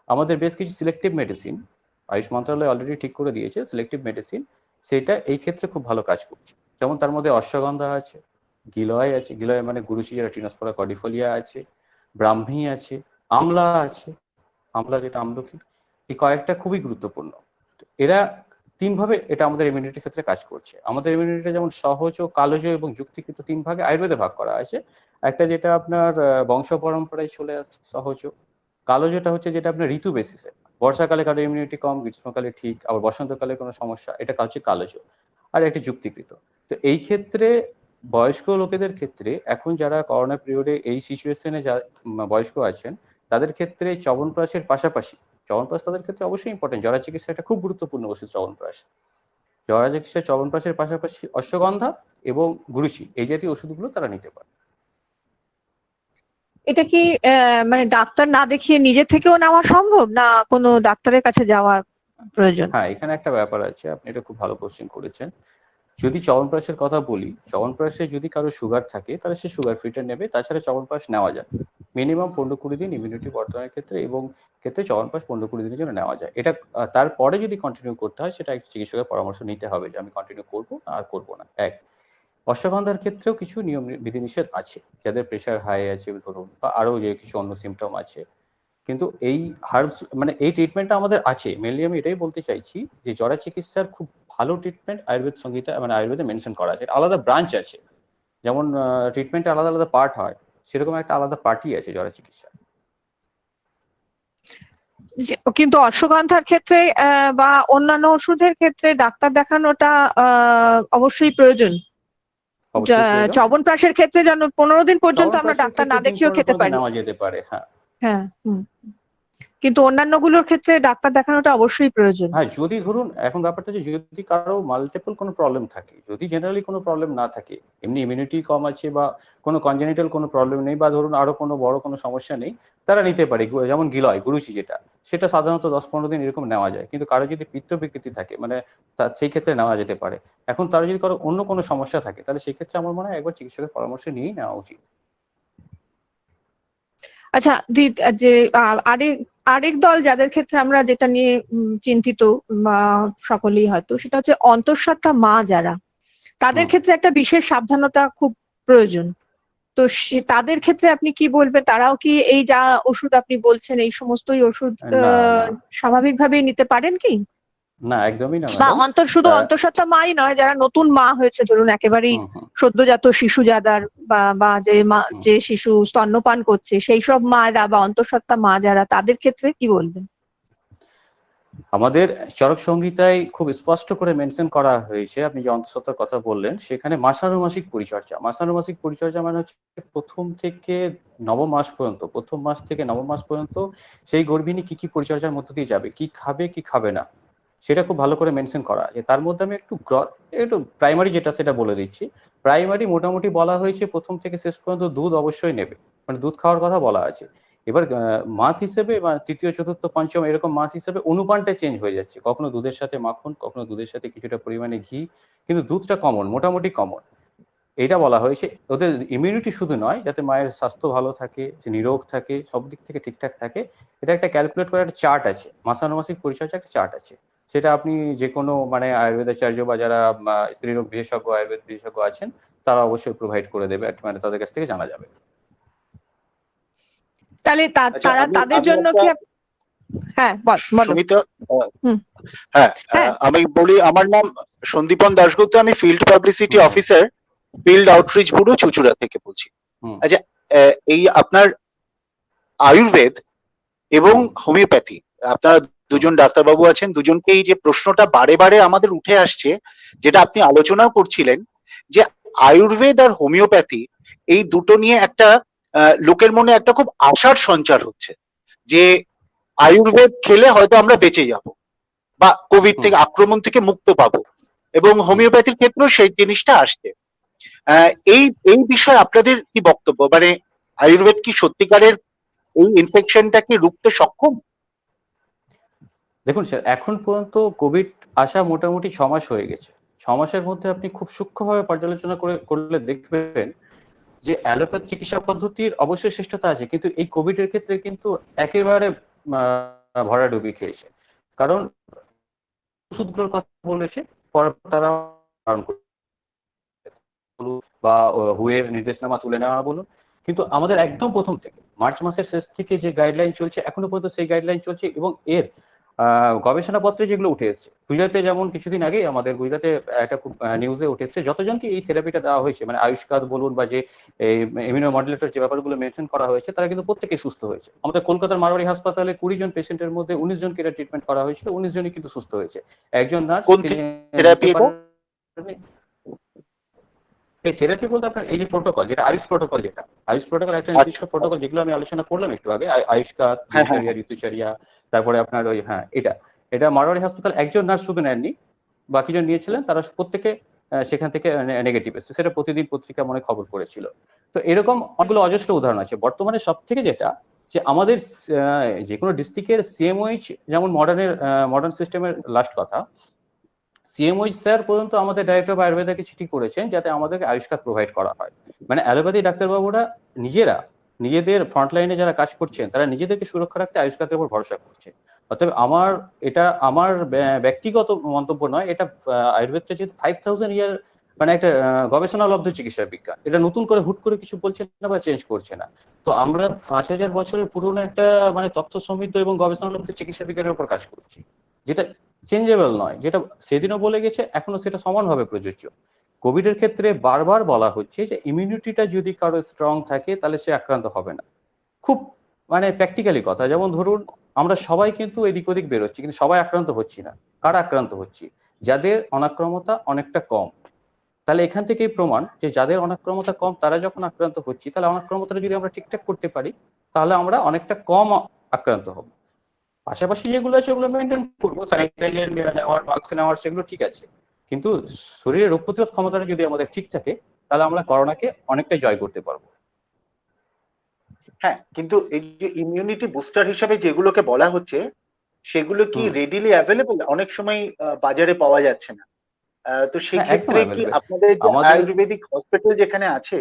আমাদের বেশ কিছু সিলেক্টিভ মেডিসিন আয়ুষ মন্ত্রণালয় অলরেডি ঠিক করে দিয়েছে, সিলেক্টিভ মেডিসিন, সেটা এই ক্ষেত্রে খুব ভালো কাজ করছে। যেমন তার মধ্যে অশ্বগন্ধা আছে, গিলয় আছে, গিলয় মানে গুরুচি যেটা টিনোস্পোরা কর্ডিফোলিয়া আছে, ব্রাহ্মী আছে, আমলা আছে, আমলা যেটা আমলকি, এই কয়েকটা খুবই গুরুত্বপূর্ণ। এরা তিনভাবে এটা আমাদের ইমিউনিটির ক্ষেত্রে কাজ করছে। আমাদের ইমিউনিটি যেমন সহজ, কালজ এবং যুক্তিকৃত তিন ভাগে আয়ুর্বেদে ভাগ করা আছে। একটা যেটা আপনার বংশ পরম্পরায় চলে আসছে সহজ, কালজটা হচ্ছে যেটা আপনার ঋতু বেসিসে, বর্ষাকালে কারো ইমিউনিটি কম, গ্রীষ্মকালে ঠিক, আবার বসন্তকালে কোনো সমস্যা, এটা হচ্ছে কালজ। আর একটা যুক্তিকৃত। তো এই ক্ষেত্রে বয়স্ক লোকেদের ক্ষেত্রে এখন যারা করোনা পিরিয়ডে এই সিচুয়েশনে বয়স্ক আছেন, তাদের ক্ষেত্রে চবনপ্রাশের পাশাপাশি, চবনপ্রাশ তাদের ক্ষেত্রে অবশ্যই ইম্পর্টেন্ট, জরা চিকিৎসা একটা খুব গুরুত্বপূর্ণ ওষুধ চবনপ্রাশ। জরা চিকিৎসা চবনপ্রাশের পাশাপাশি অশ্বগন্ধা এবং গুরুচি এই জাতীয় ওষুধগুলো তারা নিতে পারে।
এটা কি মানে ডাক্তার না দেখিয়ে নিজে থেকেও নেওয়া সম্ভব, না কোনো ডাক্তারের কাছে যাওয়ার প্রয়োজন?
হ্যাঁ, এখানে একটা ব্যাপার আছে, আপনি এটা খুব ভালো কোশ্চেন করেছেন। যদি চবনপ্রাশের কথা বলি, চবনপ্রাশে যদি কারো সুগার থাকে তাহলে সে সুগার ফ্রিটা নেবে, তাছাড়া চবনপ্রাশ নেওয়া যায় মিনিমাম 15-20 দিন ইমিউনিটি বর্ধনের ক্ষেত্রে, এবং ক্ষেত্রে চবনপ্রাশ 15-20 দিনের জন্য নেওয়া যায়। এটা তারপরে যদি কন্টিনিউ করতে হয় সেটা চিকিৎসকের পরামর্শ নিতে হবে যে আমি কন্টিনিউ করবো আর করবো না। এক, অশ্বগন্ধার ক্ষেত্রেও কিছু নিয়ম বিধিনিষেধ আছে, যাদের প্রেশার হাই আছে ধরুন, বা আরো যে কিছু অন্য সিমটম আছে, কিন্তু এই হার্বস মানে এই ট্রিটমেন্টটা আমাদের আছে। মেনলি আমি এটাই বলতে চাইছি যে জরা চিকিৎসার খুব ভালো ট্রিটমেন্ট আয়ুর্বেদ সংহিতা মানে আয়ুর্বেদে মেনশন করা আছে, আলাদা ব্রাঞ্চ আছে। যেমন ট্রিটমেন্টে আলাদা আলাদা পার্ট হয়, সেরকম একটা আলাদা পার্টই আছে জরা চিকিৎসা।
কিন্তু অশ্বগন্ধার ক্ষেত্রে বা অন্যান্য ওষুধের ক্ষেত্রে ডাক্তার দেখানোটা অবশ্যই প্রয়োজন। চবনপ্রাশের ক্ষেত্রে যেন 15 দিন পর্যন্ত আমরা ডাক্তার না দেখিয়েও খেতে পারি।
নেওয়া যেতে পারে, হ্যাঁ।
হ্যাঁ, কিন্তু অন্যান্য গুলোর ক্ষেত্রে ডাক্তার দেখানোটা অবশ্যই প্রয়োজন।
হ্যাঁ, যদি ধরুন এখন ব্যাপারটা যে যদি কারো মাল্টিপল কোনো প্রবলেম থাকে, যদি জেনারেলি কোনো প্রবলেম না থাকে, এমনি ইমিউনিটি কম আছে বা কোনো কনজেনিটাল কোনো প্রবলেম নেই, বা ধরুন আরো কোনো বড় কোনো সমস্যা নেই, তারা নিতে পারে। যেমন গিলয় গুরুচি যেটা, সেটা সাধারণত 10-15 দিন এরকম নেওয়া যায়। কিন্তু কারো যদি পিত্ত বিকৃতি থাকে মানে সেই ক্ষেত্রে নেওয়া যেতে পারে। এখন তার যদি কারো অন্য কোনো সমস্যা থাকে, তাহলে সেক্ষেত্রে আমার মনে হয় একবার চিকিৎসকের পরামর্শ নিয়েই নেওয়া উচিত।
আচ্ছা, যে আরেক দল যাদের ক্ষেত্রে আমরা যেটা নিয়ে চিন্তিত সকলেই হয়তো, সেটা হচ্ছে অন্তঃসত্ত্বা মা যারা, তাদের ক্ষেত্রে একটা বিশেষ সাবধানতা খুব প্রয়োজন। তো তাদের ক্ষেত্রে আপনি কি বলবেন? তারাও কি এই যা ওষুধ আপনি বলছেন এই সমস্তই ওষুধ স্বাভাবিকভাবেই নিতে পারেন কি?
না, একদমই না।
বা শুধু অন্তঃসত্ত্বা মাই নয়, যারা নতুন মা হয়েছে, ধরুন একেবারেই সদ্যজাত শিশু যাদের বা যে শিশু স্তন্যপান করছে, সেই সব মারা বা অন্তঃসত্ত্বা মা যারা, তাদের ক্ষেত্রে কি বলবেন?
আমাদের চরক সংহিতায় খুব স্পষ্ট করে মেনশন করা হয়েছে, আপনি যে অন্তঃসত্ত্বার কথা বললেন, সেখানে মাসানুমাসিক পরিচর্যা। মাসানুমাসিক পরিচর্যা মানে হচ্ছে প্রথম থেকে নবম মাস পর্যন্ত, প্রথম মাস থেকে নবম মাস পর্যন্ত সেই গর্ভিণী কি কি পরিচর্যার মধ্যে দিয়ে যাবে, কি খাবে কি খাবে না, সেটা খুব ভালো করে মেনশন করা আছে। তার মধ্যে আমি একটু প্রাইমারি যেটা সেটা বলে দিচ্ছি। প্রাইমারি মোটামুটি বলা হয়েছে প্রথম থেকে শেষ পর্যন্ত দুধ অবশ্যই নেবে, মানে দুধ খাওয়ার কথা বলা আছে। এবার মাস হিসেবে বা তৃতীয় চতুর্থ পঞ্চম এরকম মাস হিসেবে অনুপানটা চেঞ্জ হয়ে যাচ্ছে, কখনো দুধের সাথে মাখন, কখনো দুধের সাথে কিছুটা পরিমাণে ঘি, কিন্তু দুধটা কমন, মোটামুটি কমন। এটা বলা হয়েছে ওদের ইমিউনিটি শুধু নয়, যাতে মায়ের স্বাস্থ্য ভালো থাকে, নিরোগ থাকে, সব দিক থেকে ঠিকঠাক থাকে। এটা একটা ক্যালকুলেট করার একটা চার্ট আছে, মাসানুমাসিক পরিচর্যা একটা চার্ট আছে। সেটা আপনি যে কোনো মানে আয়ুর্বেদাচার্য বা যারা স্ত্রীরোগ বিশেষজ্ঞ আয়ুর্বেদ বিশেষজ্ঞ আছেন, তারা অবশ্যই প্রোভাইড করে দেবে, মানে তাদের কাছ থেকে জানা যাবে।
তাহলে তারা তাদের জন্য কি? হ্যাঁ,
সুমিতা, হ্যাঁ আমি বলি, আমার নাম সন্দীপন দাশগুপ্ত, আমি field publicity officer, field outreach bureau Chuchura থেকে বলছি। আচ্ছা, এই আপনার আয়ুর্বেদ এবং হোমিওপ্যাথি, আপনারা দুজন ডাক্তারবাবু আছেন, দুজনকে এই যে প্রশ্নটা বারে বারে আমাদের উঠে আসছে, যেটা আপনি আলোচনাও করছিলেন, যে আয়ুর্বেদ আর হোমিওপ্যাথি এই দুটো নিয়ে একটা লোকের মনে একটা খুব আশার সঞ্চার হচ্ছে যে আয়ুর্বেদ খেলে হয়তো আমরা বেঁচে যাব বা কোভিড থেকে আক্রমণ থেকে মুক্ত পাবো, এবং হোমিওপ্যাথির ক্ষেত্রেও সেই জিনিসটা আসছে। এই এই বিষয়ে আপনাদের কি বক্তব্য, মানে আয়ুর্বেদ কি সত্যিকারের এই ইনফেকশনটাকে রুখতে সক্ষম?
দেখুন স্যার, এখন পর্যন্ত কোভিড আসা মোটামুটি 6 মাস হয়ে গেছে। 6 মাসের মধ্যে আপনি খুব সূক্ষ্মভাবে পর্যালোচনা করলে দেখবেন যে অ্যালোপ্যাথি চিকিৎসা পদ্ধতির অবশ্যই শ্রেষ্ঠতা আছে, কিন্তু এই কোভিড এর ক্ষেত্রে কিন্তু একেবারে ভরাডুবি খেয়েছে। কারণ ওষুধগুলোর কথা বলেছে, পরে তারা বা হুয়ের নির্দেশনামা তুলে নেওয়া বলুন, কিন্তু আমাদের একদম প্রথম থেকে মার্চ মাসের শেষ থেকে যে গাইডলাইন চলছে এখনো পর্যন্ত সেই গাইডলাইন চলছে, এবং এর গবেষণাপত্রে যেগুলো উঠে এসছে, গুজরাটে যেমন কিছুদিন আগেই আমাদের গুজরাটে একটা খুব নিউজে উঠে এসছে, যতজনকে এই থেরাপিটা দেওয়া হয়েছে, মানে আয়ুষ্কাদ বলুন বা যে এই ইমিউনো মডুলেটর যে ব্যাপারগুলো মেনশন করা হয়েছে, তারা কিন্তু প্রত্যেকেই সুস্থ হয়েছে। আমাদের কলকাতার মারোয়ারি হাসপাতালে 20 জন পেশেন্টের মধ্যে 19 জনকে এটা ট্রিটমেন্ট করা হয়েছিল, 19 জনই কিন্তু সুস্থ হয়েছে। একজন নার্স,
কোন থেরাপি এটা?
এই থেরাপি বলতে আপনার এই যে প্রোটোকল, যেটা আয়ুষ প্রোটোকল, যেটা আয়ুষ প্রোটোকল একটা নির্দিষ্ট প্রোটোকল, যেগুলো আমি আলোচনা করলাম একটু আগে, আয়ুষ্কাত, ঋতুচর্যা, তারপরে আপনার ওই এটা মারোয়ারি হাসপাতাল একজন নার্স শুধু নেননি, বাকিজন নিয়েছিলেন, তারা প্রত্যেকে সেখান থেকে নেগেটিভ এসেছে, সেটা প্রতিদিন পত্রিকা মনে খবর করেছিল। তো এরকম অনেকগুলো অজস্র উদাহরণ আছে। বর্তমানে সব থেকে যেটা যে আমাদের যে কোনো ডিস্ট্রিক্টের সিএমওইচ, যেমন মডার্ন সিস্টেমের লাস্ট কথা, সিএমওইচ স্যার পর্যন্ত আমাদের ডাইরেক্টর অফ আয়ুর্বেদাকে চিঠি করেছেন যাতে আমাদেরকে আয়ুষ্কাত প্রোভাইড করা হয়। মানে অ্যালোপ্যাথি ডাক্তারবাবুরা নিজেদের ফ্রন্টলাইনে যারা কাজ করছেন, তারা নিজেদেরকে সুরক্ষা রাখতে আয়ুষ্কাতের উপর ভরসা করছে। অতএব আমার ব্যক্তিগত মন্তব্য নয়, এটা আয়ুর্বেদটা যেহেতু 5000 ইয়ার মানে একটা গবেষণালব্ধ চিকিৎসা বিজ্ঞান, এটা নতুন করে হুট করে কিছু বলছে না বা চেঞ্জ করছে না। তো আমরা 5000 বছরের পুরনো একটা মানে তথ্য সমৃদ্ধ এবং গবেষণালব্ধ চিকিৎসা বিজ্ঞানের উপর কাজ করছি, যেটা চেঞ্জেবল নয়, যেটা সেদিনও বলে গেছে, এখনো সেটা সমানভাবে প্রযোজ্য। কোভিড এর ক্ষেত্রে বারবার বলা হচ্ছে যে ইমিউনিটিটা যদি কারো স্ট্রং থাকে তাহলে সে আক্রান্ত হবে না। খুব মানে প্র্যাকটিক্যালি কথা, যেমন ধরুন আমরা সবাই কিন্তু এদিক ওদিক বেরোচ্ছি, কিন্তু সবাই আক্রান্ত হচ্ছি না। কারা আক্রান্ত হচ্ছি? যাদের অনাক্রমতা অনেকটা কম। তাহলে এখান থেকেই প্রমাণ যে যাদের অনাক্রমতা কম তারা যখন আক্রান্ত হচ্ছি, তাহলে অনাক্রমতাটা যদি আমরা ঠিকঠাক করতে পারি তাহলে আমরা অনেকটা কম আক্রান্ত হব। পাশাপাশি যেগুলো আছে ওগুলো মেনটেন করবো, স্যানিটাইজার নেওয়ার, মাস্ক নেওয়ার, সেগুলো ঠিক আছে, কিন্তু শরীরের রোগ প্রতিরোধ ক্ষমতাটা যদি আমাদের ঠিক থাকে তাহলে আমরা করোনাকে অনেকটা জয় করতে পারবো।
হ্যাঁ, কিন্তু এই যে ইমিউনিটি বুস্টার হিসাবে যেগুলোকে বলা হচ্ছে সেগুলো কি রেডিলি অ্যাভেলেবল? অনেক সময় বাজারে পাওয়া যাচ্ছে না। তো সেক্ষেত্রে কি আপনাদের যে আয়ুর্বেদিক হসপিটাল যেখানে আছে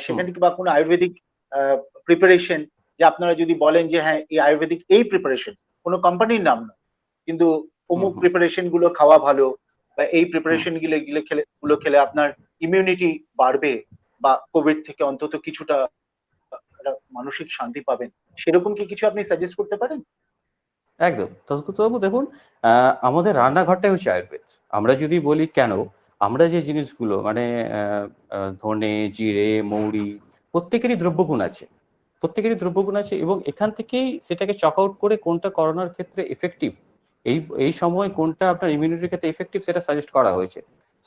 সেখানে কি বা কোনো আয়ুর্বেদিক প্রিপারেশন, যে আপনারা যদি বলেন যে হ্যাঁ এই আয়ুর্বেদিক এই প্রিপারেশন, কোনো কোম্পানির নাম না, কিন্তু অমুক প্রিপারেশন গুলো খাওয়া ভালো, বা এই প্রিপারেশন গুলো খেলে আপনার ইমিউনিটি বাড়বে, বা কোভিড থেকে অন্তত কিছুটা মানসিক শান্তি পাবেন, সেরকম কি কিছু আপনি সাজেস্ট করতে পারেন?
একদম দাশগুপ্তবাবু, দেখুন আমাদের রান্নাঘরটাই হচ্ছে আয়ুর্বেদ। আমরা যদি বলি কেন, আমরা যে জিনিসগুলো মানে ধনে, জিরে, মৌরি, প্রত্যেকেরই দ্রব্যগুণ আছে, এবং এখান থেকেই সেটাকে চক আউট করে কোনটা করোনার ক্ষেত্রে এফেক্টিভ, এই সময় কোনটা আপনার ইমিউনিটির ক্ষেত্রে এফেক্টিভ সেটা সাজেস্ট করা হয়েছে।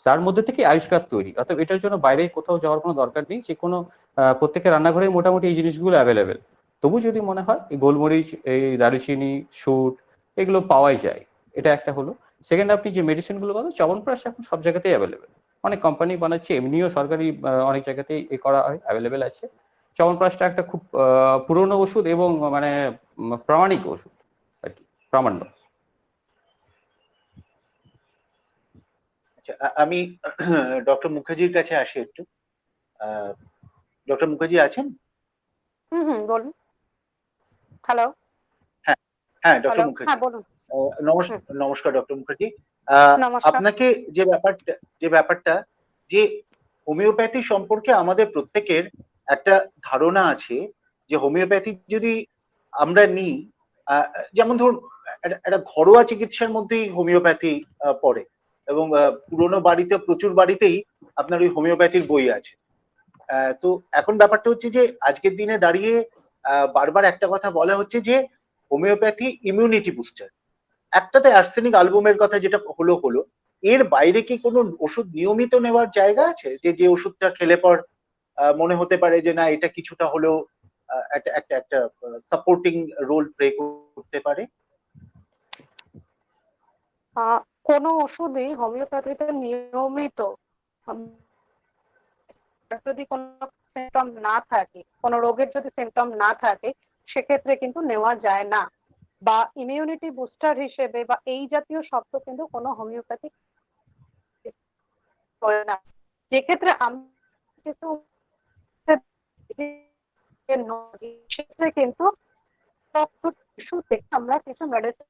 তার মধ্যে থেকে আয়ুষ্কাত তৈরি, অর্থাৎ এটার জন্য বাইরে কোথাও যাওয়ার কোনো দরকার নেই, যে কোনো প্রত্যেকের রান্নাঘরে মোটামুটি এই জিনিসগুলো অ্যাভেলেবেল। তবু যদি মনে হয় এই গোলমরিচ, এই দারুচিনি, শুট, এগুলো পাওয়াই যায়, এটা একটা হলো। সেকেন্ড, আপনি যে মেডিসিন গুলো বলেন, চ্যবনপ্রাশ এখন সব জায়গাতেই অ্যাভেলেবেল, অনেক কোম্পানি বানাচ্ছে, এমনিও সরকারি অনেক জায়গাতেই এ করা হয়, অ্যাভেলেবেল আছে। চ্যবনপ্রাশটা একটা খুব পুরনো ওষুধ এবং মানে প্রামাণিক ওষুধ আর কি, প্রামাণ্য।
আচ্ছা, আমি ডক্টর মুখার্জির কাছে আসি একটু। ডক্টর মুখার্জি আছেন?
বলুন। হ্যালো।
হ্যাঁ ডক্টর মুখার্জি, নমস্কার ডক্টর মুখার্জি। আপনাকে যে ব্যাপারটা যে হোমিওপ্যাথি সম্পর্কে আমাদের প্রত্যেকের একটা ধারণা আছে, যে হোমিওপ্যাথি যদি আমরা নিই, যেমন ধরুন একটা ঘরোয়া চিকিৎসার মধ্যেই হোমিওপ্যাথি পড়ে, এবং পুরোনো বাড়িতে প্রচুর বাড়িতেই আপনার ওই হোমিওপ্যাথির বই আছে। তো এখন ব্যাপারটা হচ্ছে যে আজকের দিনে দাঁড়িয়ে বারবার একটা কথা বলা হচ্ছে যে হোমিওপ্যাথি ইমিউনিটি বুস্টার। একটাতে অ্যার্সেনিক অ্যালবুমের কথা যেটা হলো, এর বাইরে কি কোনো ওষুধ নিয়মিত নেওয়ার জায়গা আছে, যে ওষুধটা খেলে পর মনে হতে পারে যে না এটা কিছুটা হলেও একটা একটা একটা সাপোর্টিং রোল প্লে করতে পারে?
কোনো ওষুধই হোমিওপ্যাথিতে নিয়মিত যদি কোনো সিমটম না থাকে, কোনো রোগের যদি সিমটম না থাকে, সেক্ষেত্রে কিন্তু নেওয়া যায় না। বা ইমিউনিটি বুস্টার হিসেবে বা এই জাতীয় শব্দ কিন্তু কোনো হোমিওপ্যাথিক হয় না। যেক্ষেত্রে আমি কিছু সেক্ষেত্রে কিন্তু ইস্যু থেকে আমরা কিছু মেডিসিন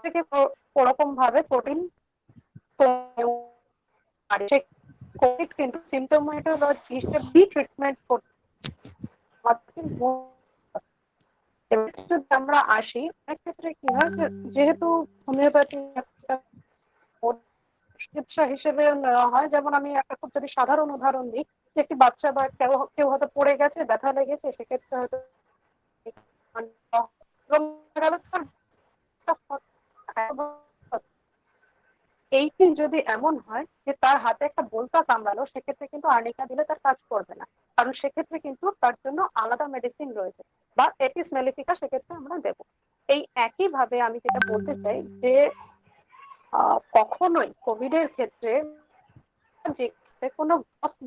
থেকে ওরকম ভাবে প্রোটিন কোভিড কিন্তু সিমটোমেটোলজি হিসেবে ট্রিটমেন্ট করতে যদি আমরা আসি, অনেক ক্ষেত্রে কি হয় যেহেতু হোমিওপ্যাথি চিকিৎসা হিসেবে নেওয়া হয়, যেমন আমি একটা খুব যদি সাধারণ উদাহরণ দিই, যে একটি বাচ্চা বা কেউ হয়তো পড়ে গেছে, ব্যথা লেগেছে, সেক্ষেত্রে হয়তো এইটি যদি এমন হয় যে তার হাতে একটা বলতা কামড়ালো, সেক্ষেত্রে কিন্তু আর্নিকা দিলে তার কাজ করবে না, কারণ সেক্ষেত্রে কিন্তু তার জন্য আলাদা মেডিসিন রয়েছে, বা এটিস মেলিফিকা সেক্ষেত্রে আমরা দেব। এই একই ভাবে আমি যেটা বলতে চাই যে কখনোই কোভিড এর ক্ষেত্রে যে কোনো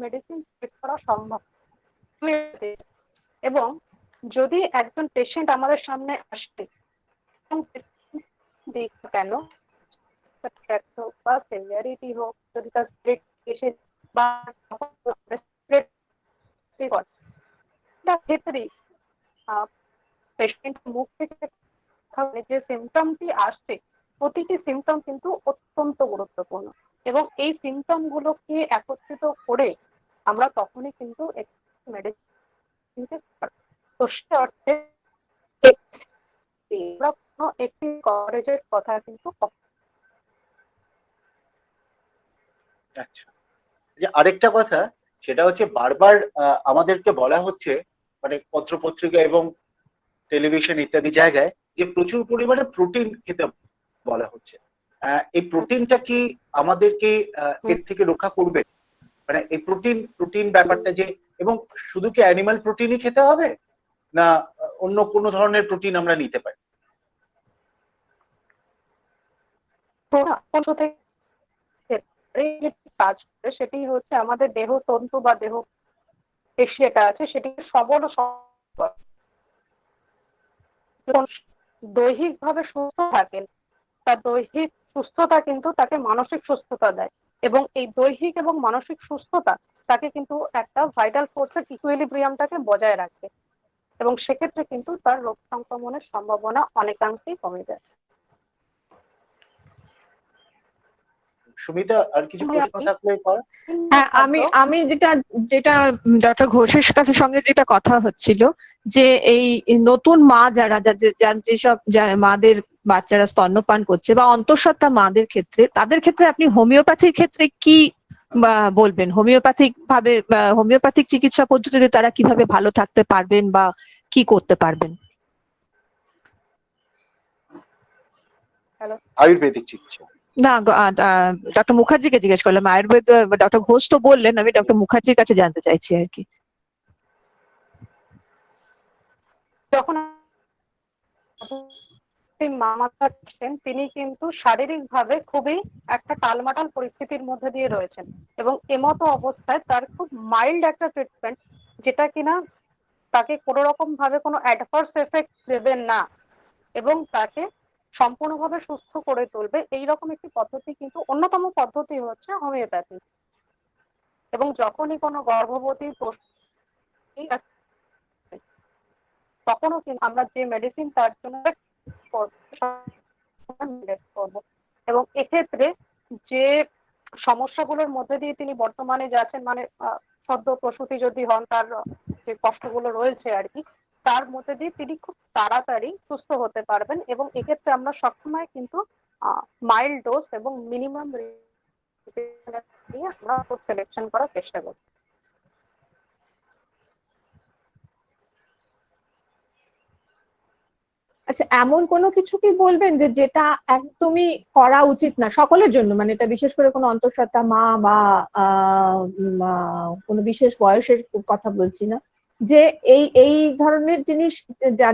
মেডিসিন করা সম্ভব, এবং যদি একজন পেশেন্ট আমাদের সামনে আসে কেন বা সিভিয়ারিটি হোক, যদি তার স্প্রেড বা ক্ষেত্রে পেশেন্ট মুখ থেকে যে সিমটমটি আসছে, প্রতিটি সিমটম কিন্তু অত্যন্ত গুরুত্বপূর্ণ, এবং এই সিমটম গুলোকে একত্রিত করে আমরা তখনই কিন্তু মেডিসিন তো সে অর্থে একটি কভারেজের কথা কিন্তু।
আচ্ছা, যে আরেকটা কথা, সেটা হচ্ছে বারবার আমাদেরকে বলা হচ্ছে, মানে পত্রপত্রিকা এবং টেলিভিশন ইত্যাদি জায়গায়, যে প্রচুর পরিমাণে প্রোটিন খেতে বলা হচ্ছে। এই প্রোটিনটা কি আমাদেরকে এর থেকে রক্ষা করবে? মানে এই প্রোটিন ব্যাপারটা যে, এবং শুধু কি অ্যানিমাল প্রোটিনই খেতে হবে, না অন্য কোনো ধরনের প্রোটিন আমরা নিতে পারি?
কাজ করে সেটি হচ্ছে আমাদের দেহ তন্তু বা দেহ পেশি এটা আছে, সেটি সবল দৈহিক ভাবে সুস্থ থাকেন, তার দৈহিক সুস্থতা কিন্তু তাকে মানসিক সুস্থতা দেয়, এবং এই দৈহিক এবং মানসিক সুস্থতা তাকে কিন্তু একটা ভাইটাল ফোর্সের ইকুইলিব্রিয়ামটাকে বজায় রাখে, এবং সেক্ষেত্রে কিন্তু তার রোগ সংক্রমণের সম্ভাবনা অনেকাংশেই কমে যায়।
সুমিতা, আর কিছু প্রশ্ন থাকলে কর।
হ্যাঁ, আমি যেটা ডক্টর ঘোষের সঙ্গে যেটা কথা হচ্ছিল, যে এই নতুন মা যারা যেসব মাদের বাচ্চারা স্তন্যপান করছে বা অন্তঃসত্ত্বা মাদের ক্ষেত্রে, তাদের ক্ষেত্রে আপনি হোমিওপ্যাথির ক্ষেত্রে কি বলবেন? হোমিওপ্যাথিক চিকিৎসা পদ্ধতিতে তারা কিভাবে ভালো থাকতে পারবেন বা কি করতে পারবেন?
আয়ুর্বেদিক চিকিৎসা
না, ডক্টর মুখার্জিকে জিজ্ঞেস করলাম। আয়ুর্বেদ ডক্টর ঘোষ তো বললেন, আমি ডক্টর মুখার্জির কাছে জানতে চাইছি আর কি।
যখন মামাতা তিনি কিন্তু শারীরিক ভাবে খুবই একটা টালমাটাল পরিস্থিতির মধ্যে দিয়ে রয়েছেন, এবং এমতো অবস্থায় তার খুব মাইল্ড একটা ট্রিটমেন্ট, যেটা কিনা তাকে কোনো রকম ভাবে কোনো অ্যাডভার্স এফেক্ট দেবেন না এবং তাকে সম্পূর্ণভাবে সুস্থ করে তুলবে, এইরকম একটি পদ্ধতি কিন্তু অন্যতম পদ্ধতি হচ্ছে হোমিওপ্যাথি। এবং যখনই কোনো গর্ভবতী তখনও কিন্তু আমরা যে মেডিসিন তার জন্য করবো, এবং এক্ষেত্রে যে সমস্যাগুলোর মধ্যে দিয়ে তিনি বর্তমানে যাচ্ছেন, মানে সদ্য প্রসূতি যদি হন, তার যে কষ্টগুলো রয়েছে আর কি, তার মধ্যে দিয়ে তিনি খুব তাড়াতাড়ি সুস্থ হতে পারবেন। এবং এক্ষেত্রে আমরা সবসময় কিন্তু মাইল্ড ডোজ এবং মিনিমাম দিয়ে আমরা সিলেকশন করার চেষ্টা করি।
আচ্ছা, এমন কোনো কিছু কি বলবেন যে যেটা একদমই করা উচিত না সকলের জন্য, মানে এটা বিশেষ করে কোনো অন্তঃসত্ত্বা মা বা কোনো বিশেষ বয়সের কথা বলছি না, যে এই এই ধরনের জিনিস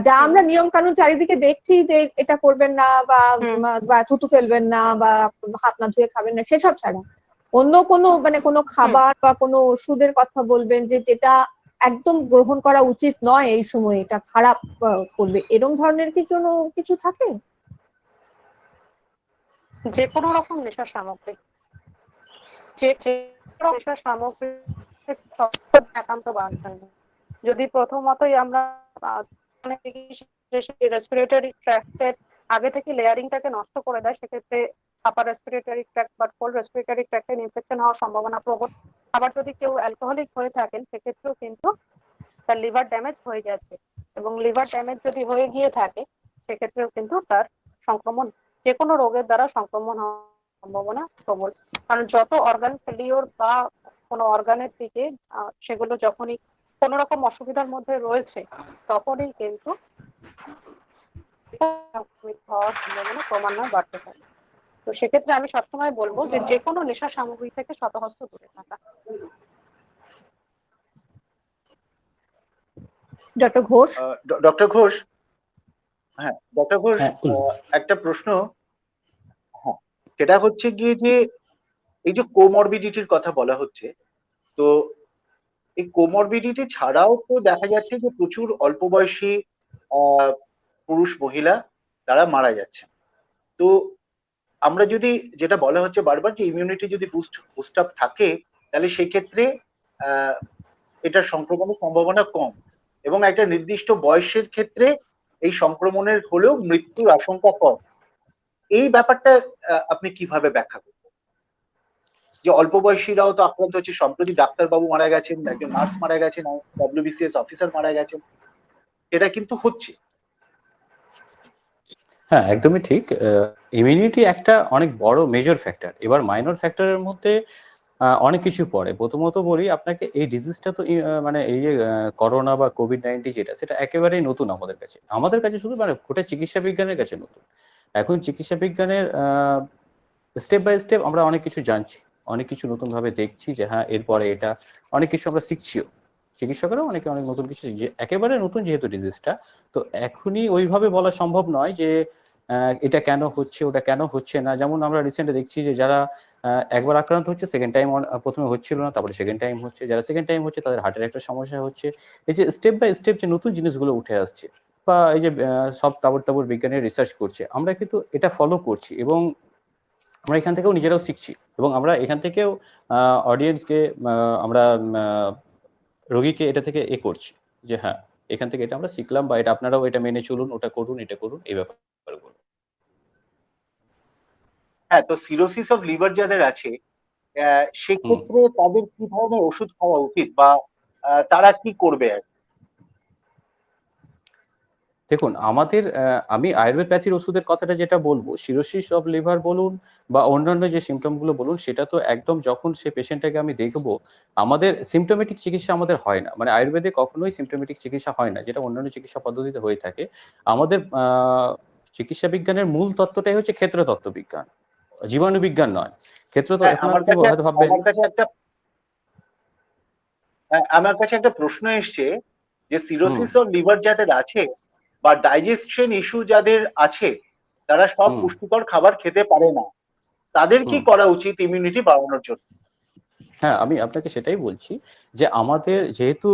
যা আমরা নিয়ম কানুন চারিদিকে দেখছি যে এটা করবেন না বা থুতু ফেলবেন না বা হাত না ধুয়ে খাবেন না, সেসব ছাড়া অন্য কোনো মানে কোনো খাবার বা কোনো ওষুধের কথা বলবেন যে যেটা একদম গ্রহণ করা উচিত নয় এই সময়, এটা খারাপ করবে, এরকম ধরনের কি কোনো কিছু থাকে?
যে কোনো রকম নেশার সামগ্রী, নেশার সামগ্রী একান্ত বাঞ্ছনীয়। যদি প্রথমতই আমরা রেসপিরেটরি ট্র্যাক্টের আগে থেকে লেয়ারিংটাকে নষ্ট করে দেয়, সেক্ষেত্রে আপার রেসপিরেটরি ট্র্যাক্ট বা হোল রেসপিরেটরি ট্র্যাক্টের ইনফেকশন হওয়ার সম্ভাবনা প্রবল। আবার যদি কেউ অ্যালকোহলিক হয়ে থাকেন, সেক্ষেত্রেও কিন্তু তার লিভার ড্যামেজ হয়ে যাচ্ছে, এবং লিভার ড্যামেজ যদি হয়ে গিয়ে থাকে সেক্ষেত্রেও কিন্তু তার সংক্রমণ, যে কোনো রোগের দ্বারা সংক্রমণ হওয়ার সম্ভাবনা প্রবল। কারণ যত অর্গান ফেলিওর বা কোনো অর্গানের দিকে সেগুলো যখনই কোনো রকম অসুবিধার মধ্যে রয়েছে, তখনই কিন্তু সংক্রমিত হওয়ার সম্ভাবনা ক্রমান্বয়ে বাড়তে থাকে। তো সেক্ষেত্রে আমি সবসময় বলবো যে কোনো নেশার সামগ্রী থেকে শতহস্ত দূরে থাকা।
ডক্টর ঘোষ।
ডক্টর ঘোষ, হ্যাঁ ডক্টর ঘোষ, একটা প্রশ্ন, হ্যাঁ, সেটা হচ্ছে গিয়ে যে এই যে কোমরবিডিটির কথা বলা হচ্ছে, তো এই কোমরবিডিটি ছাড়াও তো দেখা যাচ্ছে যে প্রচুর অল্প বয়সী পুরুষ মহিলা তারা মারা যাচ্ছে। তো আমরা যদি, যেটা বলা হচ্ছে বারবার, যে ইমিউনিটি যদি বুস্ট আপ থাকে, তাহলে সেক্ষেত্রে এটার সংক্রমণের সম্ভাবনা কম, এবং একটা নির্দিষ্ট বয়সের ক্ষেত্রে এই সংক্রমণের হলেও মৃত্যুর আশঙ্কা কম। এই ব্যাপারটা আপনি কিভাবে ব্যাখ্যা করবেন, যে অল্প বয়সীরাও তো আক্রান্ত হচ্ছে? সম্প্রতি ডাক্তারবাবু মারা গেছেন, একজন নার্স মারা গেছেন, WBCS অফিসার মারা গেছেন, এটা কিন্তু হচ্ছে।
হ্যাঁ, একদমই ঠিক। ইমিউনিটি একটা অনেক বড় মেজর ফ্যাক্টর। এবার মাইনর ফ্যাক্টরের মধ্যে অনেক কিছু পড়ে। প্রথমত বলি আপনাকে, এই ডিজিজটা তো মানে এই যে করোনা বা কোভিড-19 যেটা, সেটা একেবারেই নতুন আমাদের কাছে। আমাদের কাছে শুধু মানে গোটা চিকিৎসা বিজ্ঞানের কাছে নতুন। এখন চিকিৎসা বিজ্ঞানের স্টেপ বাই স্টেপ আমরা অনেক কিছু জানছি, অনেক কিছু নতুন ভাবে দেখছি যে হ্যাঁ এরপরে এটা, অনেক কিছু আমরা শিখছিও। চিকিৎসকেরাও অনেক নতুন কিছু, যে একেবারে নতুন যেহেতু ডিজিজটা, তো এখনই ওইভাবে বলা সম্ভব নয় যে এটা কেন হচ্ছে ওটা কেন হচ্ছে না। যেমন আমরা রিসেন্টলি দেখছি যে যারা একবার আক্রান্ত হচ্ছে, সেকেন্ড টাইম প্রথমে হচ্ছিল না, তারপরে সেকেন্ড টাইম হচ্ছে, যারা সেকেন্ড টাইম হচ্ছে তাদের হার্টের একটা সমস্যা হচ্ছে। এই যে স্টেপ বাই স্টেপ যে নতুন জিনিসগুলো উঠে আসছে, বা এই যে সব তাবড় বিজ্ঞানের রিসার্চ করছে, আমরা কিন্তু এটা ফলো করছি, এবং আমরা এখান থেকেও নিজেরাও শিখছি, এবং আমরা এখান থেকেও অডিয়েন্সকে, আমরা রোগীকে এটা থেকে করছি যে হ্যাঁ এখান থেকে এটা আমরা শিখলাম, বা এটা আপনারাও এটা মেনে চলুন, ওটা করুন, এটা করুন, এই ব্যাপারগুলো।
হ্যাঁ, তো সিরোসিস অফ লিভার যাদের আছে, সেক্ষেত্রে তাদের কি ধরনের ওষুধ খাওয়া উচিত, বা তারা কি করবে?
দেখুন, আমাদের আমি আয়ুর্বেদপ্যাথির ওষুধের কথাটা যেটা বলবো, সিরোসিস অফ লিভার বলুন বা অন্যান্য যে সিমটম গুলো বলুন, সেটা তো একদম যখন সে পেশেন্টটাকে আমি দেখবো, আমাদের সিমটোমেটিক চিকিৎসা আমাদের হয় না। মানে আয়ুর্বেদে কখনোই সিমটোমেটিক চিকিৎসা হয় না, যেটা অন্যান্য চিকিৎসা পদ্ধতিতে হয়ে থাকে। আমাদের চিকিৎসা বিজ্ঞানের মূল তত্ত্বটাই হচ্ছে ক্ষেত্রতত্ত্ব বিজ্ঞান, জীবাণু বিজ্ঞান নয়।
আমার কাছে একটা প্রশ্ন এসছে যে সিরোসিস অফ লিভার যাদের আছে বা ডাইজেশন ইস্যু যাদের আছে, তারা সব পুষ্টিকর খাবার খেতে পারে না, তাদের কি করা উচিত ইমিউনিটি বাড়ানোর জন্য?
হ্যাঁ, আমি আপনাকে সেটাই বলছি যে আমাদের যেহেতু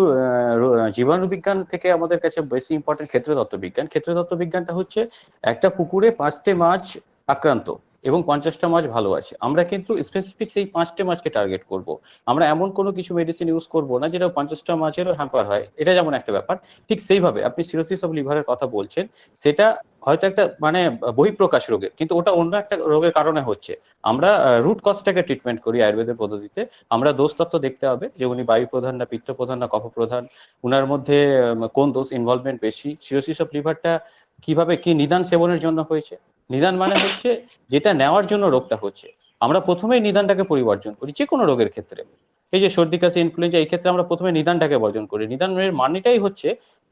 জীবাণু বিজ্ঞান থেকে আমাদের কাছে বেশি ইম্পর্টেন্ট ক্ষেত্রতত্ত্ব বিজ্ঞান। ক্ষেত্রতত্ত্ব বিজ্ঞানটা হচ্ছে একটা পুকুরে 5টে মাছ আক্রান্ত, এবং 50টা মাছ ভালো আছে, আমরা কিন্তু স্পেসিফিক সেই 5টে মাছকে টার্গেট করব। আমরা এমন কোনো কিছু মেডিসিন ইউজ করব না যেটা 50টা মাছেরও হ্যাম্পার হয়, এটা যেমন একটা ব্যাপার। ঠিক সেইভাবে আপনি সিরোসিস অফ লিভারের কথা বলছেন, সেটা হয়তো একটা মানে বহিঃপ্রকাশ রোগের, কিন্তু ওটা অন্য একটা রোগের কারণে হচ্ছে। আমরা রুট কজটাকে ট্রিটমেন্ট করি আয়ুর্বেদের পদ্ধতিতে। আমরা দোষ তত্ত্ব দেখতে হবে যে উনি বায়ু প্রধান না পিত্ত প্রধান না কফ প্রধান, উনার মধ্যে কোন দোষ ইনভলভমেন্ট বেশি, সিরোসিস অফ লিভারটা কিভাবে কি নিদান সেবনের জন্য হয়েছে। নিদান মানে হচ্ছে যেটা নেওয়ার জন্য রোগটা হচ্ছে, আমরা প্রথমেই নিদানটাকে পরিবর্জন করি যে কোনো রোগের ক্ষেত্রে। এই যে সর্দি কাশি ইনফ্লুয়েঞ্জা, এই ক্ষেত্রে আমরা প্রথমে নিদানটাকে বর্জন করি। নিদানের মানেটাই হচ্ছে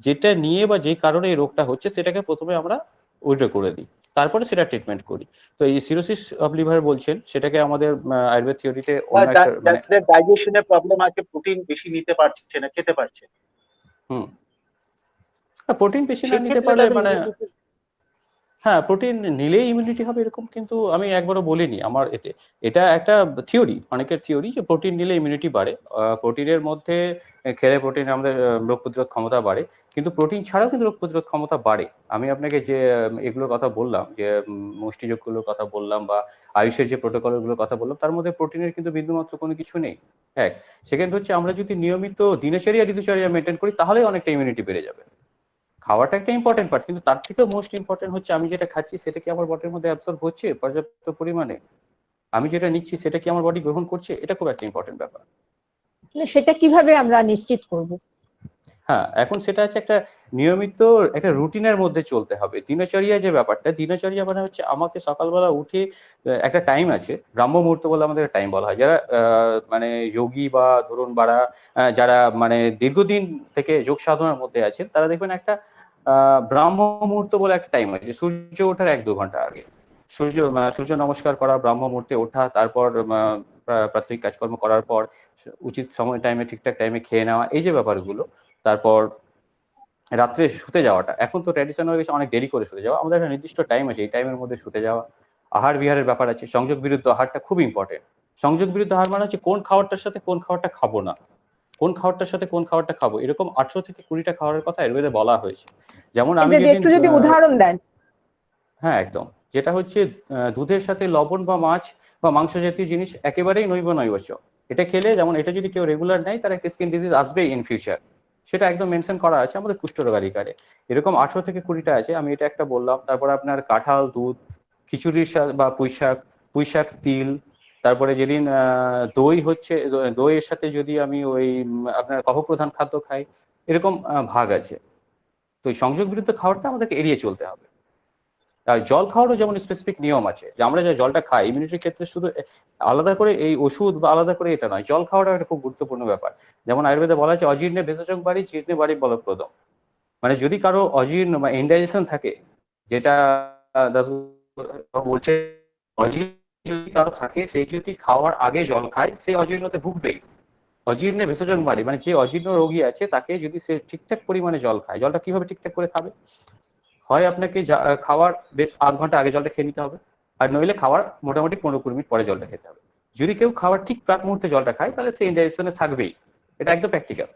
যেটা নিয়ে বা যে কারণে এই রোগটা হচ্ছে সেটাকে প্রথমে আমরা উইথড্র করে দিই, তারপরে সেটা ট্রিটমেন্ট করি। তো এই সিরোসিস অফ লিভার বলছেন, সেটাকে আমাদের আয়ুর্বেদ থিওরিতে অন্য একটা মানে
ডাইজেশনের প্রবলেম আছে, প্রোটিন বেশি নিতে পারছে না, খেতে পারছে।
প্রোটিন বেশি না নিতে পারলে মানে হ্যাঁ প্রোটিন নিলেই ইমিউনিটি হবে এরকম কিন্তু আমি একবারও বলিনি। আমার এটা একটা থিওরি, অনেকের থিওরি যে প্রোটিন নিলে ইমিউনিটি বাড়ে। প্রোটিনের মধ্যে খেলে প্রোটিন আমাদের রোগ প্রতিরোধ ক্ষমতা বাড়ে, কিন্তু প্রোটিন ছাড়াও কিন্তু রোগ প্রতিরোধ ক্ষমতা বাড়ে। আমি আপনাকে যে এগুলোর কথা বললাম, যে মুষ্টিযোগগুলোর কথা বললাম বা আয়ুষের যে প্রোটোকলগুলোর কথা বললাম, তার মধ্যে প্রোটিনের কিন্তু বিন্দুমাত্র কোনো কিছু নেই। এক সেকেন্ড হচ্ছে আমরা যদি নিয়মিত দিনচর্যা ঋতুচর্যা মেনটেন করি তাহলে অনেকটা ইমিউনিটি বেড়ে যাবে। খাওয়াটা একটা ইম্পর্টেন্ট পার্ট, কিন্তু তার থেকেও মোস্ট ইম্পর্টেন্ট হচ্ছে আমি যেটা খাচ্ছি সেটা কি আমার বডির মধ্যে অ্যাবসর্ব হচ্ছে পর্যাপ্ত পরিমাণে, আমি যেটা নিচ্ছি সেটা কি আমার বডি গ্রহণ করছে, এটা খুব একটা ইম্পর্টেন্ট ব্যাপার।
সেটা কিভাবে আমরা নিশ্চিত করব?
হ্যাঁ এখন সেটা হচ্ছে একটা নিয়মিত একটা রুটিনের মধ্যে চলতে হবে। দিনচর্যা যে ব্যাপারটা, দিনচর্যা মানে হচ্ছে আমাকে সকালবেলা উঠে একটা টাইম আছে, ব্রাহ্ম মুহূর্ত বলে আমাদের টাইম বলা হয়। যারা মানে যোগী বা ধরুন বারা যারা মানে দীর্ঘদিন থেকে যোগ সাধনার মধ্যে আছেন, তারা দেখবেন একটা ব্রাহ্ম মুহূর্ত বলে একটা টাইম আছে, সূর্য ওঠার 1-2 ঘন্টা আগে সূর্য নমস্কার করা, ব্রাহ্ম মুহূর্তে ওঠা, তারপর প্রাত্যহিক কাজকর্ম করার পর উচিত সময় টাইমে ঠিকঠাক টাইমে খেয়ে নেওয়া, এই যে ব্যাপারগুলো। তারপর রাত্রে শুতে যাওয়াটা, এখন তো ট্র্যাডিশন হয়ে গেছে অনেক দেরি করে শুতে যাওয়া, আমাদের একটা নির্দিষ্ট টাইম আছে, এই টাইমের মধ্যে শুতে যাওয়া। আহার বিহারের ব্যাপার আছে, সংযোগ বিরুদ্ধ আহারটা খুব ইম্পর্টেন্ট। সংযোগ বিরুদ্ধ আহার মানে হচ্ছে কোন খাবারটার সাথে কোন খাবারটা খাবো না, কোন খাবারটার সাথে কোন খাবারটা খাবো, এরকম 18 থেকে 20টা খাবারের কথা আয়ুর্বেদে বলা হয়েছে। যেমন আমি
একটু যদি উদাহরণ দেন।
হ্যাঁ একদম, যেটা হচ্ছে দুধের সাথে লবণ বা মাছ বা মাংস জাতীয় জিনিস একেবারেই নৈব নৈবচ। এটা খেলে যেমন এটা যদি কেউ রেগুলার নেয় তার একটা স্কিন ডিজিজ আসবে ইন ফিউচার, সেটা একদম মেনশন করা আছে আমাদের কুষ্ঠরোগাধিকারে। এরকম 18 থেকে 20টা আছে, আমি এটা একটা বললাম। তারপরে আপনার কাঁঠাল, দুধ, খিচুড়ির সাথে বা পুঁইশাক, তিল, তারপরে যেদিন দই হচ্ছে দইয়ের সাথে যদি আমি ওই আপনার কফপ্রধান খাদ্য খাই, এরকম ভাগ আছে। তো এই সংযোগ বিরুদ্ধ খাবারটা আমাদেরকে এড়িয়ে চলতে হবে। আর জল খাওয়ারও যেমন স্পেসিফিক নিয়ম আছে, যে আমরা যে জলটা খাই ইমিউনিটির ক্ষেত্রে শুধু আলাদা করে এই ওষুধ বা আলাদা করে এটা নয়, জল খাওয়াটা একটা খুব গুরুত্বপূর্ণ ব্যাপার। যেমন আয়ুর্বেদে বলা আছে অজীর্ণে ভেষজং বাড়ি, জীর্ণে বাড়ি বলপ্রদম। মানে যদি কারো অজীর্ণ বা ইনডাইজেশন থাকে, যেটা বলছে অজীর্ণ যদি কারো থাকে, সেই যদি খাওয়ার আগে জল খায় সে অজীর্ণতে ভুগবেই। অজীর্ণে ভেষজং বাড়ি মানে যে অজীর্ণ রোগী আছে তাকে যদি সে ঠিকঠাক পরিমাণে জল খায়, জলটা কিভাবে ঠিকঠাক করে খাবে, হয় আপনাকে খাওয়ার বেশ 8 ঘন্টা আগে জলটা খেয়ে নিতে হবে, আর নইলে খাওয়ার মোটামুটি 15-20 মিনিট পরে জলটা খেতে হবে। যদি কেউ খাওয়ার ঠিক প্রাক মুহূর্তে জলটা খায় তাহলে সে ইনডাইজেশনে থাকবেই, এটা একদম প্র্যাকটিক্যাল।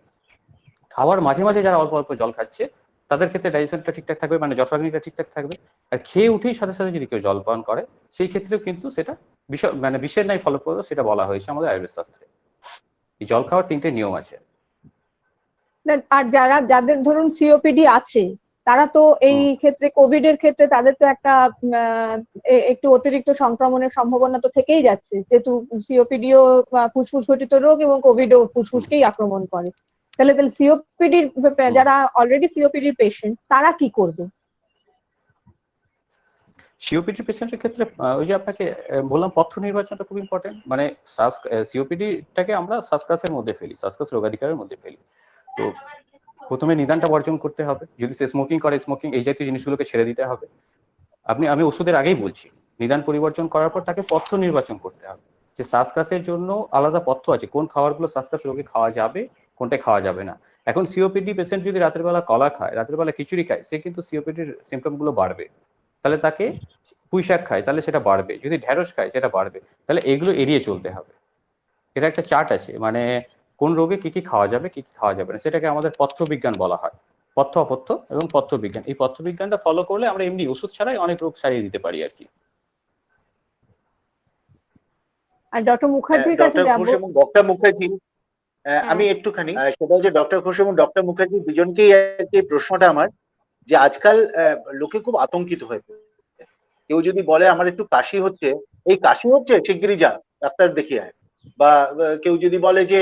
খাওয়ার মাঝে মাঝে যারা অল্প অল্প জল খাচ্ছে তাদের ক্ষেত্রে ডাইজেশনটা ঠিকঠাক থাকবে, মানে যশোরাগ্নিটা ঠিকঠাক থাকবে। আর খেয়ে উঠেই সাথে সাথে যদি কেউ জল পান করে, সেই ক্ষেত্রেও কিন্তু সেটা মানে বিষের নাই ফলপ্রদ, সেটা বলা হয়েছে আমাদের আয়ুর্বেদ শাস্ত্রে। এই জল খাওয়ার 3টে নিয়ম আছে।
আর যাদের ধরুন সিওপিডি আছে, তারা তো এই ক্ষেত্রে কোভিড এর ক্ষেত্রে তাদের তো একটা একটু অতিরিক্ত সংক্রমণের সম্ভাবনা তো থেকেই যাচ্ছে, যেহেতু সিওপিডিও ফুসফুস ঘটিত রোগ এবং কোভিডও ফুসফুসকেই আক্রমণ করে। তাহলে সিওপিডির যারা অলরেডি সিওপিডির পেশেন্ট তারা কি করবে?
সিওপিডি পেশেন্টের ক্ষেত্রে ওই যে আপনাকে বললাম পথ্য নির্বাচনটা খুব ইম্পর্টেন্ট। মানে সিওপিডিটাকে আমরা শ্বাসকাশের মধ্যে ফেলি, শ্বাসকাশ রোগাধিকারের মধ্যে ফেলি। তো প্রথমে নিদানটা বর্জন করতে হবে, যদি সে স্মোকিং করে স্মোকিং এই জাতীয় জিনিসগুলোকে ছেড়ে দিতে হবে। আমি ওষুধের আগেই বলছি, নিদান পরিবর্তন করার পর তাকে পথ্য নির্বাচন করতে হবে, যে শ্বাসকাশের জন্য আলাদা পথ্য আছে, কোন খাবারগুলো শ্বাসকাশ রোগে খাওয়া যাবে, কোনটা খাওয়া যাবে না। এখন সিওপিডি পেশেন্ট যদি রাতের বেলা কলা খায়, রাতের বেলা খিচুড়ি খায়, সে কিন্তু সিওপিডির সিমটম গুলো বাড়বে। তাহলে তাকে পুঁইশাক খায় তাহলে সেটা বাড়বে, যদি ঢেঁড়স খায় সেটা বাড়বে। তাহলে এগুলো এড়িয়ে চলতে হবে। এটা একটা চার্ট আছে, মানে কোন রোগে কি কি খাওয়া যাবে কি কি খাওয়া যাবে না, সেটাকে আমাদের পথ্য বিজ্ঞান বলা হয়। পথ্য অপথ্য এবং পথ্য বিজ্ঞান, এই পথ্য বিজ্ঞানটা ফলো করলে আমরা এমনি ওষুধ ছাড়াই অনেক রোগ সারিয়ে দিতে পারি আর কি।
আর ডক্টর মুখার্জির কাছে
ডক্টর
যাব।
ঘোষ এবং ডক্টর মুখার্জি, আমি
হ্যাঁ।
একটুখানি সেটা হচ্ছে ডক্টর ঘোষ এবং ডক্টর মুখার্জি দুজনকেই আর কি প্রশ্নটা আমার, যে আজকাল লোকে খুব আতঙ্কিত হয়ে পড়ছে। কেউ যদি বলে আমার একটু কাশি হচ্ছে, এই কাশি হচ্ছে শিগগিরই যা ডাক্তার দেখিয়ে আয়, বা কেউ যদি বলে যে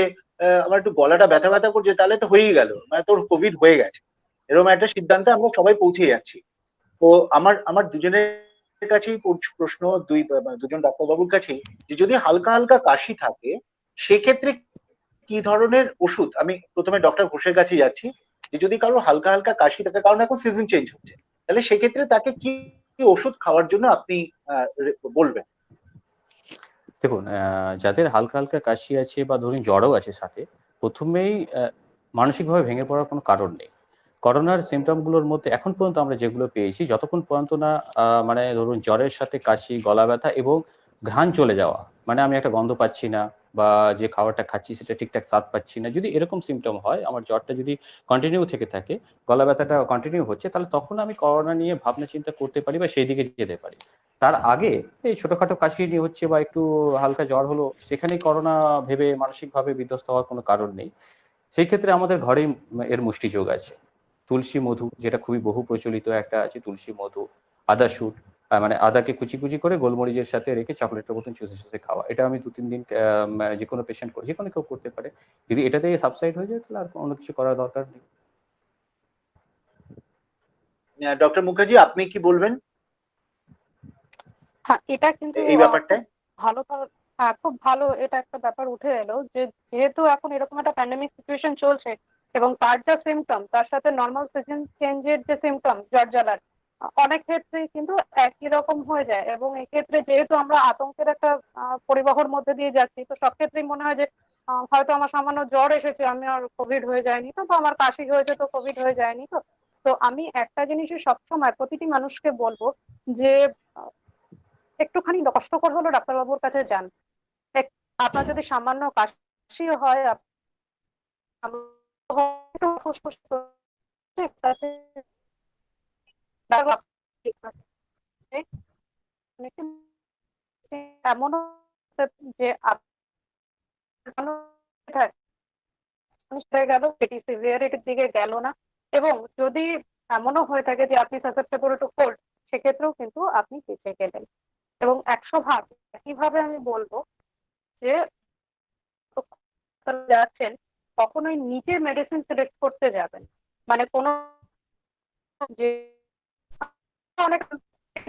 আমার একটু গলাটা ব্যথা ব্যথা করছে, তাহলে তো হয়েই গেল, মানে তোর কোভিড হয়ে গেছে, এরকম একটা সিদ্ধান্তে আমরা সবাই পৌঁছে যাচ্ছি। তো আমার আমার দুজনের কাছেই প্রশ্ন, দুজন ডাক্তারবাবুর কাছেই, যে যদি হালকা হালকা কাশি থাকে সেক্ষেত্রে কি ধরনের ওষুধ, আমি প্রথমে ডক্টর ঘোষের কাছে যাচ্ছি, যে যদি কারো হালকা হালকা কাশি থাকে, কারণ এখন সিজন চেঞ্জ হচ্ছে, তাহলে সেক্ষেত্রে তাকে কি কি ওষুধ খাওয়ার জন্য আপনি বলবেন?
দেখুন, যাদের হালকা হালকা কাশি আছে বা ধরুন জ্বরও আছে সাথে, প্রথমেই মানসিকভাবে ভেঙে পড়ার কোনো কারণ নেই। করোনার সিমটমগুলোর মধ্যে এখন পর্যন্ত আমরা যেগুলো পেয়েছি, যতক্ষণ পর্যন্ত না মানে ধরুন জ্বরের সাথে কাশি, গলা ব্যথা এবং ঘ্রাণ চলে যাওয়া, মানে আমি একটা গন্ধ পাচ্ছি না বা যে খাবারটা খাচ্ছি সেটা ঠিকঠাক স্বাদ পাচ্ছি না, যদি এরকম সিমটম হয়, আমার জ্বরটা যদি কন্টিনিউ থেকে থাকে, গলা ব্যথাটা কন্টিনিউ হচ্ছে, তাহলে তখন আমি করোনা নিয়ে ভাবনা চিন্তা করতে পারি বা সেই দিকে যেতে পারি। তার আগে এই ছোটখাটো কাশি নিয়ে হচ্ছে বা একটু হালকা জ্বর হলো, সেখানেই করোনা ভেবে মানসিকভাবে বিধ্বস্ত হওয়ার কোনো কারণ নেই। সেই ক্ষেত্রে আমাদের ঘরেই এর মুষ্টিযোগ আছে। তুলসী মধু, যেটা খুবই বহু প্রচলিত একটা আছে, তুলসী মধু, আদা শুট, মানে আদাকে কুচি কুচি করে গোলমরিচের সাথে রেখে চকলেটের মতন চুষে চুষে খাওয়া, এটা আমি 2-3 দিন যে কোনো পেশেন্ট করে, যে কোনো কেউ করতে পারে। যদি এটাতে সাবসাইড হয়ে যায়, তাহলে আর অন্য কিছু করার দরকার নেই।
ডক্টর মুখার্জি, আপনি কি বলবেন
হ্যাঁ, এটা কিন্তু
এই ব্যাপারটায়?
ভালো হ্যাঁ, খুব ভালো এটা একটা ব্যাপার উঠে এলো যে যেহেতু এখন এরকম একটা প্যান্ডেমিক সিচুয়েশন চলছে এবং তার যা সিমটম তার সাথে নর্মাল সিজন চেঞ্জের যে সিমটম জ্বর জ্বালার অনেক ক্ষেত্রেই কিন্তু একই রকম হয়ে যায়, এবং এক্ষেত্রে যেহেতু আমরা আতঙ্কের একটা পরিবাহর মধ্যে দিয়ে যাচ্ছি, তো সব ক্ষেত্রেই মনে হয় যে হয়তো আমার সামান্য জ্বর এসেছে, আমি আর কোভিড হয়ে যায়নি তো, বা আমার কাশি হয়েছে তো কোভিড হয়ে যায়নি তো। তো আমি একটা জিনিসই সবসময় প্রতিটি মানুষকে বলবো যে একটুখানি কষ্টকর হলো ডাক্তারবাবুর কাছে যান। আপনার যদি সামান্য কাশিও হয়, একটু ফুসফুস করছে, তাতে এমনও যে হয়ে গেল, সেটি সিভিয়ারিটির দিকে গেল না, এবং যদি এমনও হয়ে থাকে যে আপনি সাসেপ্টেবল টু কোল্ড, সেক্ষেত্রেও কিন্তু আপনি বেঁচে গেলেন। এবং 100 ভাগ একইভাবে আমি বলবো যে যাচ্ছেন কখনোই নিজে মেডিসিন সিলেক্ট করতে যাবেন, মানে কোনো যে অনেক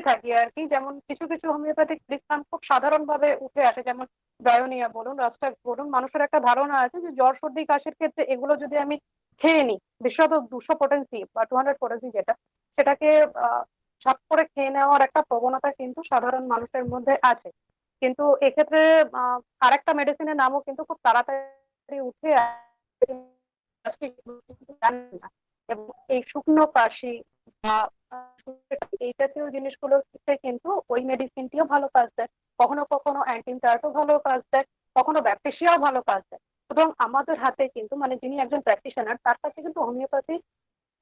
থাকি আর কি, যেমন কিছু কিছু হোমিওপ্যাথিক মেডিসিন খুব সাধারণ ভাবে উঠে আসে, যেমন ডায়োনিয়া বলুন, রাস্টাক বলুন, মানুষের একটা ধারণা আছে যে জ্বর সর্দি কাশির ক্ষেত্রে এগুলো যদি আমি খেয়ে নিই, বিশেষত 200 পটেন্সি বা 200 পটেন্সি যেটা, সেটাকে সাপ করে খেয়ে নেওয়ার একটা প্রবণতা কিন্তু সাধারণ মানুষের মধ্যে আছে। কিন্তু এক্ষেত্রে আরেকটা মেডিসিনের নামও কিন্তু খুব তাড়াতাড়ি উঠে আসে, জানেন না। এবং এই শুকনো কাশি বা এই জাতীয় জিনিসগুলো ক্ষেত্রে কিন্তু ওই মেডিসিনটিও ভালো কাজ দেয়, কখনো কখনো অ্যান্টিমটার্টও ভালো কাজ দেয়, কখনো ব্যাকটেরিয়াও ভালো কাজ দেয়। সুতরাং আমাদের হাতে কিন্তু, মানে যিনি একজন প্র্যাকটিশনার, তার কাছে কিন্তু হোমিওপ্যাথি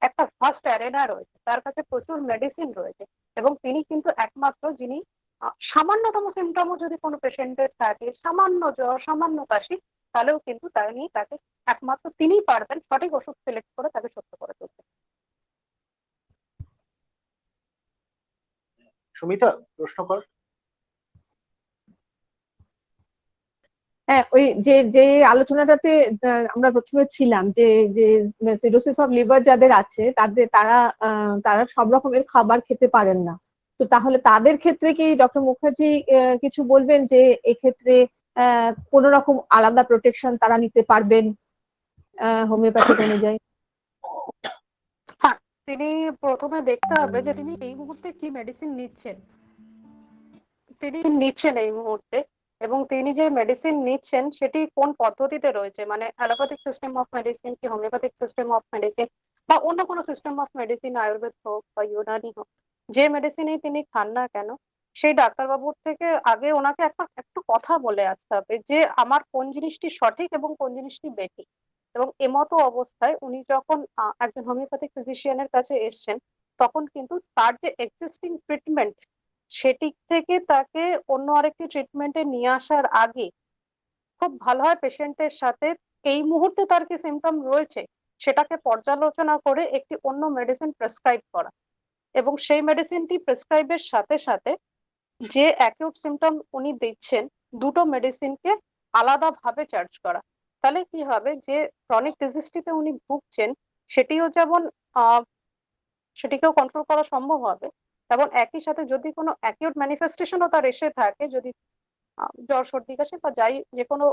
একটা ফার্স্ট অ্যারেনা রয়েছে, তার কাছে প্রচুর মেডিসিন রয়েছে, এবং তিনি কিন্তু একমাত্র যিনি সামান্যতম সিমটমও যদি কোনো পেশেন্টের থাকে, সামান্য জ্বর, সামান্য কাশি, তাহলেও কিন্তু তাকে একমাত্র তিনিই পারবেন সঠিক ওষুধ সিলেক্ট করে তাকে সুস্থ করে তুলতে।
সুমিতা, প্রশ্ন কর।
হ্যাঁ, ওই যে যে আলোচনাটাতে আমরা প্রথমে ছিলাম, যে যে সিরোসিস অফ লিভার যাদের আছে, তারা সব রকমের খাবার খেতে পারেন না। তো তাহলে তাদের ক্ষেত্রে কি ডক্টর মুখার্জি কিছু বলবেন যে এক্ষেত্রে কোন রকম আলাদা প্রোটেকশন তারা নিতে পারবেন হোমিওপ্যাথিক অনুযায়ী?
হ্যাঁ, তিনি প্রথমে দেখতে হবে যে তিনি এই মুহূর্তে কি মেডিসিন নিচ্ছেন, এই মুহূর্তে, এবং তিনি যে মেডিসিন নিচ্ছেন সেটি কোন পদ্ধতিতে রয়েছে, মানে অ্যালোপ্যাথিক সিস্টেম অফ মেডিসিন কি হোমিওপ্যাথিক সিস্টেম অফ মেডিসিন, বা অন্য কোনো সিস্টেম অফ মেডিসিন, আয়ুর্বেদ হোক বা ইউনানি হোক, যে মেডিসিনই তিনি খান না কেন, সেই ডাক্তারবাবুর থেকে আগে ওনাকে একটু কথা বলে আসতে হবে যে আমার কোন জিনিসটি সঠিক এবং কোন জিনিসটি বেঠিক। এবং এমতো অবস্থায় উনি যখন একজন হোমিওপ্যাথিক ফিজিশিয়ানের কাছে এসছেন, তখন কিন্তু তার যে এক্সিস্টিং ট্রিটমেন্ট সেটি থেকে তাকে অন্য আরেকটি ট্রিটমেন্টে নিয়ে আসার আগে খুব ভালো হয় পেশেন্টের সাথে এই মুহূর্তে তার কি সিমটম রয়েছে সেটাকে পর্যালোচনা করে একটি অন্য মেডিসিন প্রেসক্রাইব করা, এবং সেই মেডিসিনটি প্রেসক্রাইবের সাথে সাথে যে অ্যাকিউট সিমটম উনি দিচ্ছেন দুটো মেডিসিনকে আলাদাভাবে চার্জ করা। তাহলে কি হবে, যে ক্রনিক ডিজিজটিতে উনি ভুগছেন সেটিও যেমন সেটিকেও কন্ট্রোল করা সম্ভব হবে, এবং একই সাথে যদি কোনো অ্যাকিউট ম্যানিফেস্টেশনও তার এসে থাকে, যদি জ্বর সর্দি কাশি বা যাই যে কোনো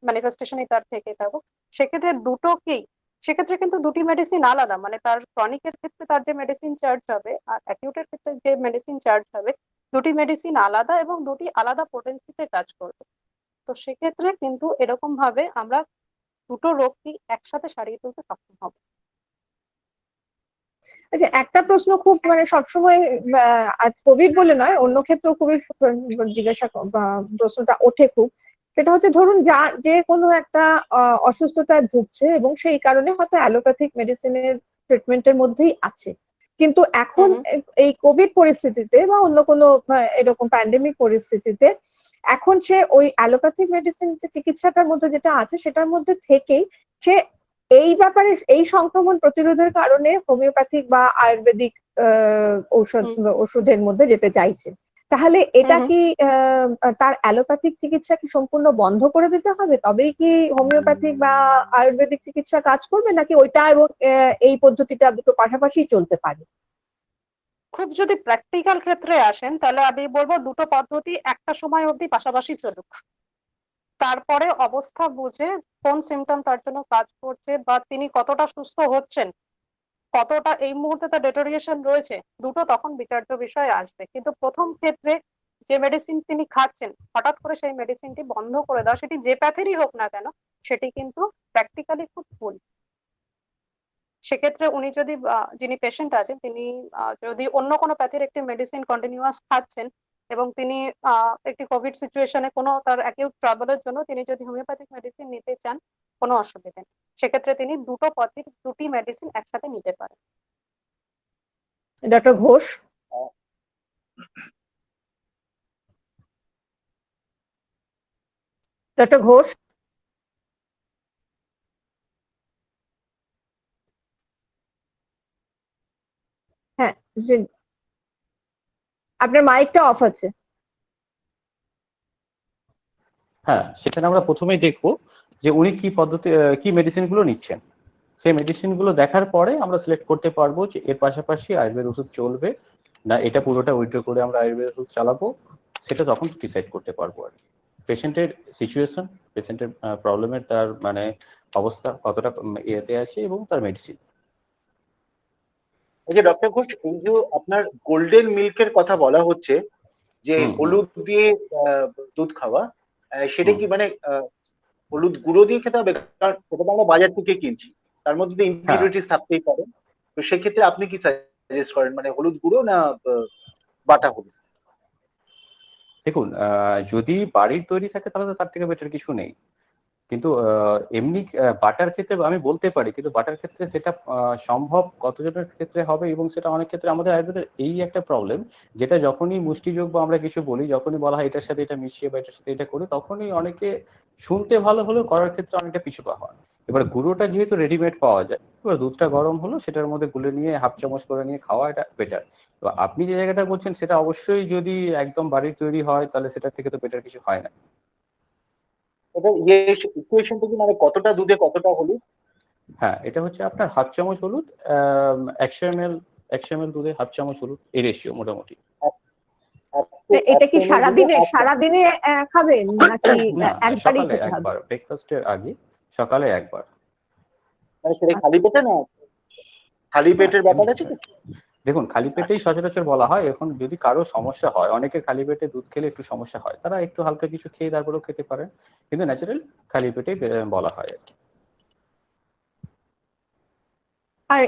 ম্যানিফেস্টেশনই তার থেকে থাকুক, সেক্ষেত্রে দুটোকেই, সেক্ষেত্রে কিন্তু দুটি মেডিসিন আলাদা, মানে তার ক্রনিকের ক্ষেত্রে তার যে মেডিসিন চার্জ হবে আর অ্যাকিউটের ক্ষেত্রে যে মেডিসিন চার্জ হবে, দুটি মেডিসিন আলাদা এবং দুটি আলাদা পোটেন্সিতে কাজ করবে। তো সেক্ষেত্রে কিন্তু এরকম ভাবে আমরা দুটো রোগকেই একসাথে সারিয়ে তুলতে সক্ষম হব।
আচ্ছা, একটা প্রশ্ন খুব মানে সবসময় আজ কোভিড বলে নয়, অন্য ক্ষেত্রেও খুবই জিজ্ঞাসা প্রশ্নটা ওঠে খুব, সেটা হচ্ছে ধরুন যে কোনো একটা অসুস্থতায় ভুগছে এবং সেই কারণে হয়তো অ্যালোপ্যাথিক মেডিসিনের ট্রিটমেন্টের মধ্যেই আছে, কিন্তু এখন এই কোভিড পরিস্থিতিতে বা অন্য কোনো এরকম প্যান্ডেমিক পরিস্থিতিতে এখন সে ওই অ্যালোপ্যাথিক মেডিসিন যে চিকিৎসাটার মধ্যে যেটা আছে সেটার মধ্যে থেকেই সে এই ব্যাপারে এই সংক্রমণ প্রতিরোধের কারণে হোমিওপ্যাথিক বা আয়ুর্বেদিক ওষুধের মধ্যে যেতে চাইছে। তাহলে এটা কি তার অ্যালোপ্যাথিক চিকিৎসা কি সম্পূর্ণ বন্ধ করে দিতে হবে, তবেই কি হোমিওপ্যাথিক বা আয়ুর্বেদিক চিকিৎসা কাজ করবে, নাকি ওইটা এবং এই পদ্ধতিটা দুটো পাশাপাশি চলতে পারে?
খুব যদি প্র্যাকটিক্যাল ক্ষেত্রে আসেন তাহলে আমি বলবো দুটো পদ্ধতি একটা সময় অবধি পাশাপাশি চলুক, তারপরে অবস্থা বুঝে কোন সিমটম তার জন্য কাজ করছে বা তিনি কতটা সুস্থ হচ্ছেন, কতটা এই মুহূর্তে তার ডেটোরিয়েশন রয়েছে, দুটো তখন বিচার্য বিষয় আসবে। কিন্তু প্রথম ক্ষেত্রে যে মেডিসিন তিনি খাচ্ছেন হঠাৎ করে সেই মেডিসিনটি বন্ধ করে দেওয়া, সেটি যে প্যাথেরই হোক না কেন, সেটি কিন্তু প্র্যাকটিক্যালি খুব ভুল। সেক্ষেত্রে উনি যদি যিনি পেশেন্ট আছেন তিনি যদি অন্য কোনো প্যাথির একটি মেডিসিন কন্টিনিউয়াস খাচ্ছেন এবং তিনি একটি কোভিড সিচুয়েশনে কোনো তার অ্যাকিউট ট্রাবলের জন্য তিনি যদি হোমিওপ্যাথিক মেডিসিন নিতে চান, কোনো অসুবিধা নেই, সেক্ষেত্রে তিনি দুটো পথের দুটি মেডিসিন একসাথে নিতে পারেন।
ডক্টর ঘোষ। ডক্টর ঘোষ। হ্যাঁ, আপনার মাইকটা অফ আছে।
হ্যাঁ, সেখানে আমরা প্রথমেই দেখবো যে উনি কি পদ্ধতি কি মেডিসিন গুলো নিচ্ছেন, সেই মেডিসিন গুলো দেখার পরে আমরা সিলেক্ট করতে পারবো যে এর পাশাপাশি আয়ুর্বেদ ওষুধ চলবে না এটা পুরোটা উইথড্র করে আমরা আয়ুর্বেদ ওষুধ চালাবো, সেটা তখন ডিসাইড করতে পারবো আর কি। পেশেন্টের সিচুয়েশন, পেশেন্টের প্রবলেমের তার মানে অবস্থা কতটা ইয়েতে আছে এবং তার মেডিসিন।
এই যে ডক্টর ঘোষ, এই যে আপনার গোল্ডেন মিল্কের কথা বলা হচ্ছে যে হলুদ দিয়ে দুধ খাওয়া, সেটা কি মানে হলুদ গুঁড়ো দিয়ে খেতে হবে? কারণ সেটা তো আমরা বাজার থেকে কিনছি, তার মধ্যে তো ইম্পিউরিটিস থাকতেই পারে, তো সেক্ষেত্রে আপনি কি সাজেস্ট করেন, মানে হলুদ গুঁড়ো না বাটা হলুদ?
দেখুন, যদি বাড়ির তৈরি থাকে তাহলে তো তার থেকে বেটার কিছু নেই, কিন্তু এমনি বাটার ক্ষেত্রে আমি বলতে পারি, কিন্তু বাটার ক্ষেত্রে সেটা সম্ভব কতজনের ক্ষেত্রে হবে, এবং সেটা অনেক ক্ষেত্রে আমাদের আয়ুর্বেদের এই একটা প্রবলেম, যেটা যখনই মুষ্টিযোগ বা আমরা কিছু বলি, যখনই বলা হয় এটার সাথে এটা মিশিয়ে বা এটার সাথে এটা করি, তখনই অনেকে শুনতে ভালো হলেও করার ক্ষেত্রে অনেকটা পিছু পা হয়। এবার গুঁড়োটা যেহেতু রেডিমেড পাওয়া যায়, এবার দুধটা গরম হলো সেটার মধ্যে গুলে নিয়ে হাফ চামচ করে নিয়ে খাওয়া, এটা বেটার। তো আপনি যে জায়গাটা বলছেন সেটা অবশ্যই যদি একদম বাড়ির তৈরি হয় তাহলে সেটার থেকে তো বেটার কিছু হয় না।
এটা ইকুয়েশনটা কি মানে কতটা দুধে কতটা হলুদ?
হ্যাঁ, এটা হচ্ছে আপনার হাফ চামচ হলুদ 100 ml দুধে হাফ চামচ হলুদ, এই রেশিও মোটামুটি।
এটা কি সারাদিনে খাবেন নাকি একবারই খেতে হবে?
একবার ব্রেকফাস্টের আগে, সকালে একবার।
মানে সেটা খালি পেটে না খালি পেটের ব্যাপার আছে কি?
দেখুন, খালি পেটেই সচরাচর বলা হয়। এখন যদি কারো সমস্যা হয়, অনেকে খালি পেটে দুধ খেলে একটু সমস্যা হয়, তারা একটু হালকা কিছু খেয়ে তারপরেও খেতে পারেন, কিন্তু ন্যাচারাল খালি পেটেই বলা হয় আর কি।
আর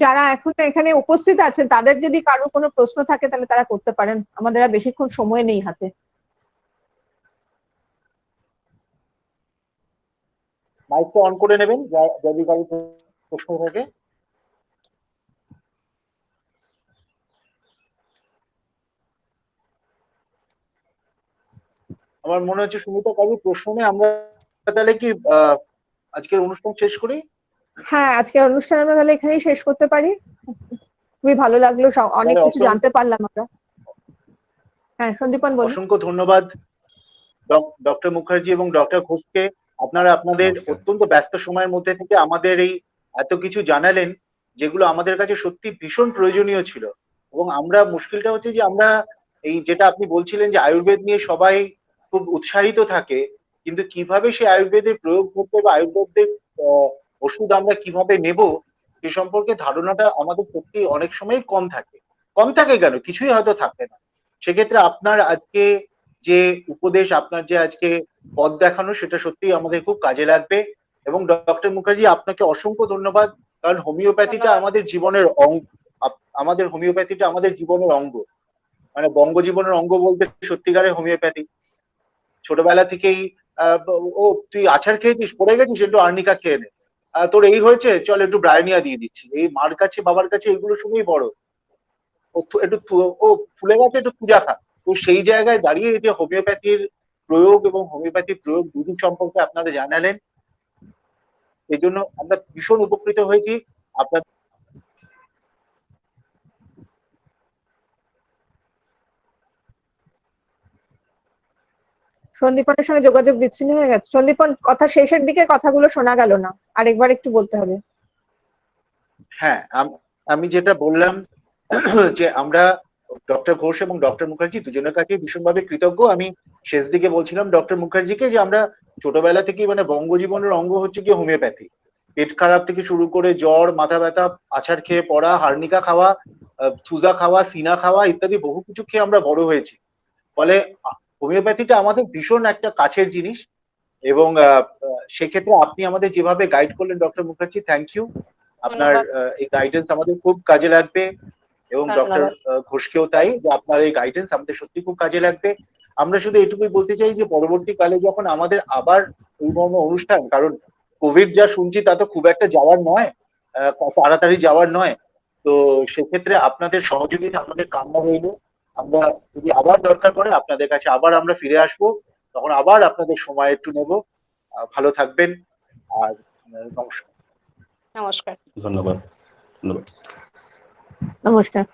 যারা এখন এখানে উপস্থিত আছেন তাদের যদি কারো কোনো প্রশ্ন থাকে তাহলে তারা করতে পারেন, আমাদের আর বেশিক্ষণ সময় নেই হাতে।
মাইকটা অন করে নেবেন যদি কারো প্রশ্ন থাকে। আমার মনে হচ্ছে সুমিতা কারোর প্রশ্ন নেই, আমরা তাহলে কি আজকের অনুষ্ঠান শেষ করি?
হ্যাঁ, আজকের অনুষ্ঠান আমরা তাহলে এখানেই শেষ করতে পারি। খুবই ভালো লাগলো, অনেক কিছু জানতে পারলাম আমরা। হ্যাঁ, সন্দীপন বলুন।
অসংখ্য ধন্যবাদ ডক্টর মুখার্জি এবং ডক্টর ঘোষকে। আপনারা আপনাদের অত্যন্ত ব্যস্ত সময়ের মধ্যে থেকে আমাদের এই এত কিছু জানালেন, যেগুলো আমাদের কাছে সত্যি ভীষণ প্রয়োজনীয় ছিল। এবং আমরা মুশকিলটা হচ্ছে যে আমরা এই যেটা আপনি বলছিলেন যে আয়ুর্বেদ নিয়ে সবাই খুব উৎসাহিত থাকে, কিন্তু কিভাবে সেই আয়ুর্বেদের প্রয়োগ করতে বা আয়ুর্বেদের ওষুধ আমরা কিভাবে নেব সে সম্পর্কে ধারণাটা আমাদের সত্যি অনেক সময় কম থাকে। কম থাকে কেন, কিছুই হয়তো থাকবে না। সেক্ষেত্রে আপনার আজকে যে উপদেশ, আপনার যে আজকে পথ দেখানো, সেটা সত্যি আমাদের খুব কাজে লাগবে। এবং ডক্টর মুখার্জি আপনাকে অসংখ্য ধন্যবাদ, কারণ হোমিওপ্যাথিটা আমাদের জীবনের অঙ্গ। আমাদের হোমিওপ্যাথিটা আমাদের জীবনের অঙ্গ, মানে বঙ্গ জীবনের অঙ্গ বলতে সত্যিকারের হোমিওপ্যাথি। ছোটবেলা থেকেই ও তুই আছাড় খেয়েছিস, পড়ে গেছিস, একটু আর্নিকা খেয়ে নে, তোর এই হয়েছে, চল একটু ব্রায়োনিয়া দিয়ে দিচ্ছি, এই মার কাছে বাবার কাছে এগুলো শুনেই বড়। ও ফুলে গেছে, একটু পূজা খা। তো সেই জায়গায় দাঁড়িয়ে যে হোমিওপ্যাথির প্রয়োগ এবং হোমিওপ্যাথির প্রয়োগ বিধি সম্পর্কে আপনারা জানালেন, এই জন্য আমরা ভীষণ উপকৃত হয়েছি। আপনার
সন্দীপনের সঙ্গে যোগাযোগ বিচ্ছিন্ন হয়ে গেছে। সন্দীপন, কথা শেষের দিকে কথাগুলো শোনা গেল না, আরেকবার একটু বলতে হবে।
হ্যাঁ, আমি যেটা বললাম যে আমরা ডক্টর ঘোষ এবং ডক্টর মুখার্জি দুজনের কাছে ভীষণভাবে কৃতজ্ঞ। আমি শেষ দিকে বলছিলাম ডক্টর মুখার্জিকে যে আমরা ছোটবেলা থেকেই, মানে বঙ্গজীবনের অঙ্গ হচ্ছে কি হোমিওপ্যাথি। পেট খারাপ থেকে শুরু করে জ্বর, মাথা ব্যথা, আছাড় খেয়ে পড়া, হার্নিকা খাওয়া, থুজা খাওয়া, সিনা খাওয়া ইত্যাদি বহু কিছু খেয়ে আমরা বড় হয়েছি। ফলে হোমিওপ্যাথিটা আমাদের ভীষণ একটা কাছের জিনিস। এবং সেক্ষেত্রে আপনি আমাদের যেভাবে গাইড করলেন ডক্টর মুখার্জি, থ্যাংক ইউ। আপনার এই গাইডেন্স আমাদের খুব কাজে লাগবে, এবং ডক্টর ঘোষকেও তাই, যে আপনার এই গাইডেন্স আমাদের সত্যি খুব কাজে লাগবে। আমরা শুধু এটুকুই বলতে চাই যে পরবর্তীকালে যখন আমাদের আবার এই ধরনের অনুষ্ঠান, কারণ কোভিড যা শুনছি তা তো খুব একটা যাওয়ার নয়, তাড়াতাড়ি যাওয়ার নয়, তো সেক্ষেত্রে আপনাদের সহযোগিতা আমাদের কামনা রইল। আমরা যদি আবার দরকার পড়ে আপনাদের কাছে আবার আমরা ফিরে আসবো, তখন আবার আপনাদের সময় একটু নেব। ভালো থাকবেন, আর নমস্কার।
নমস্কার।
ধন্যবাদ। ধন্যবাদ।
নমস্কার।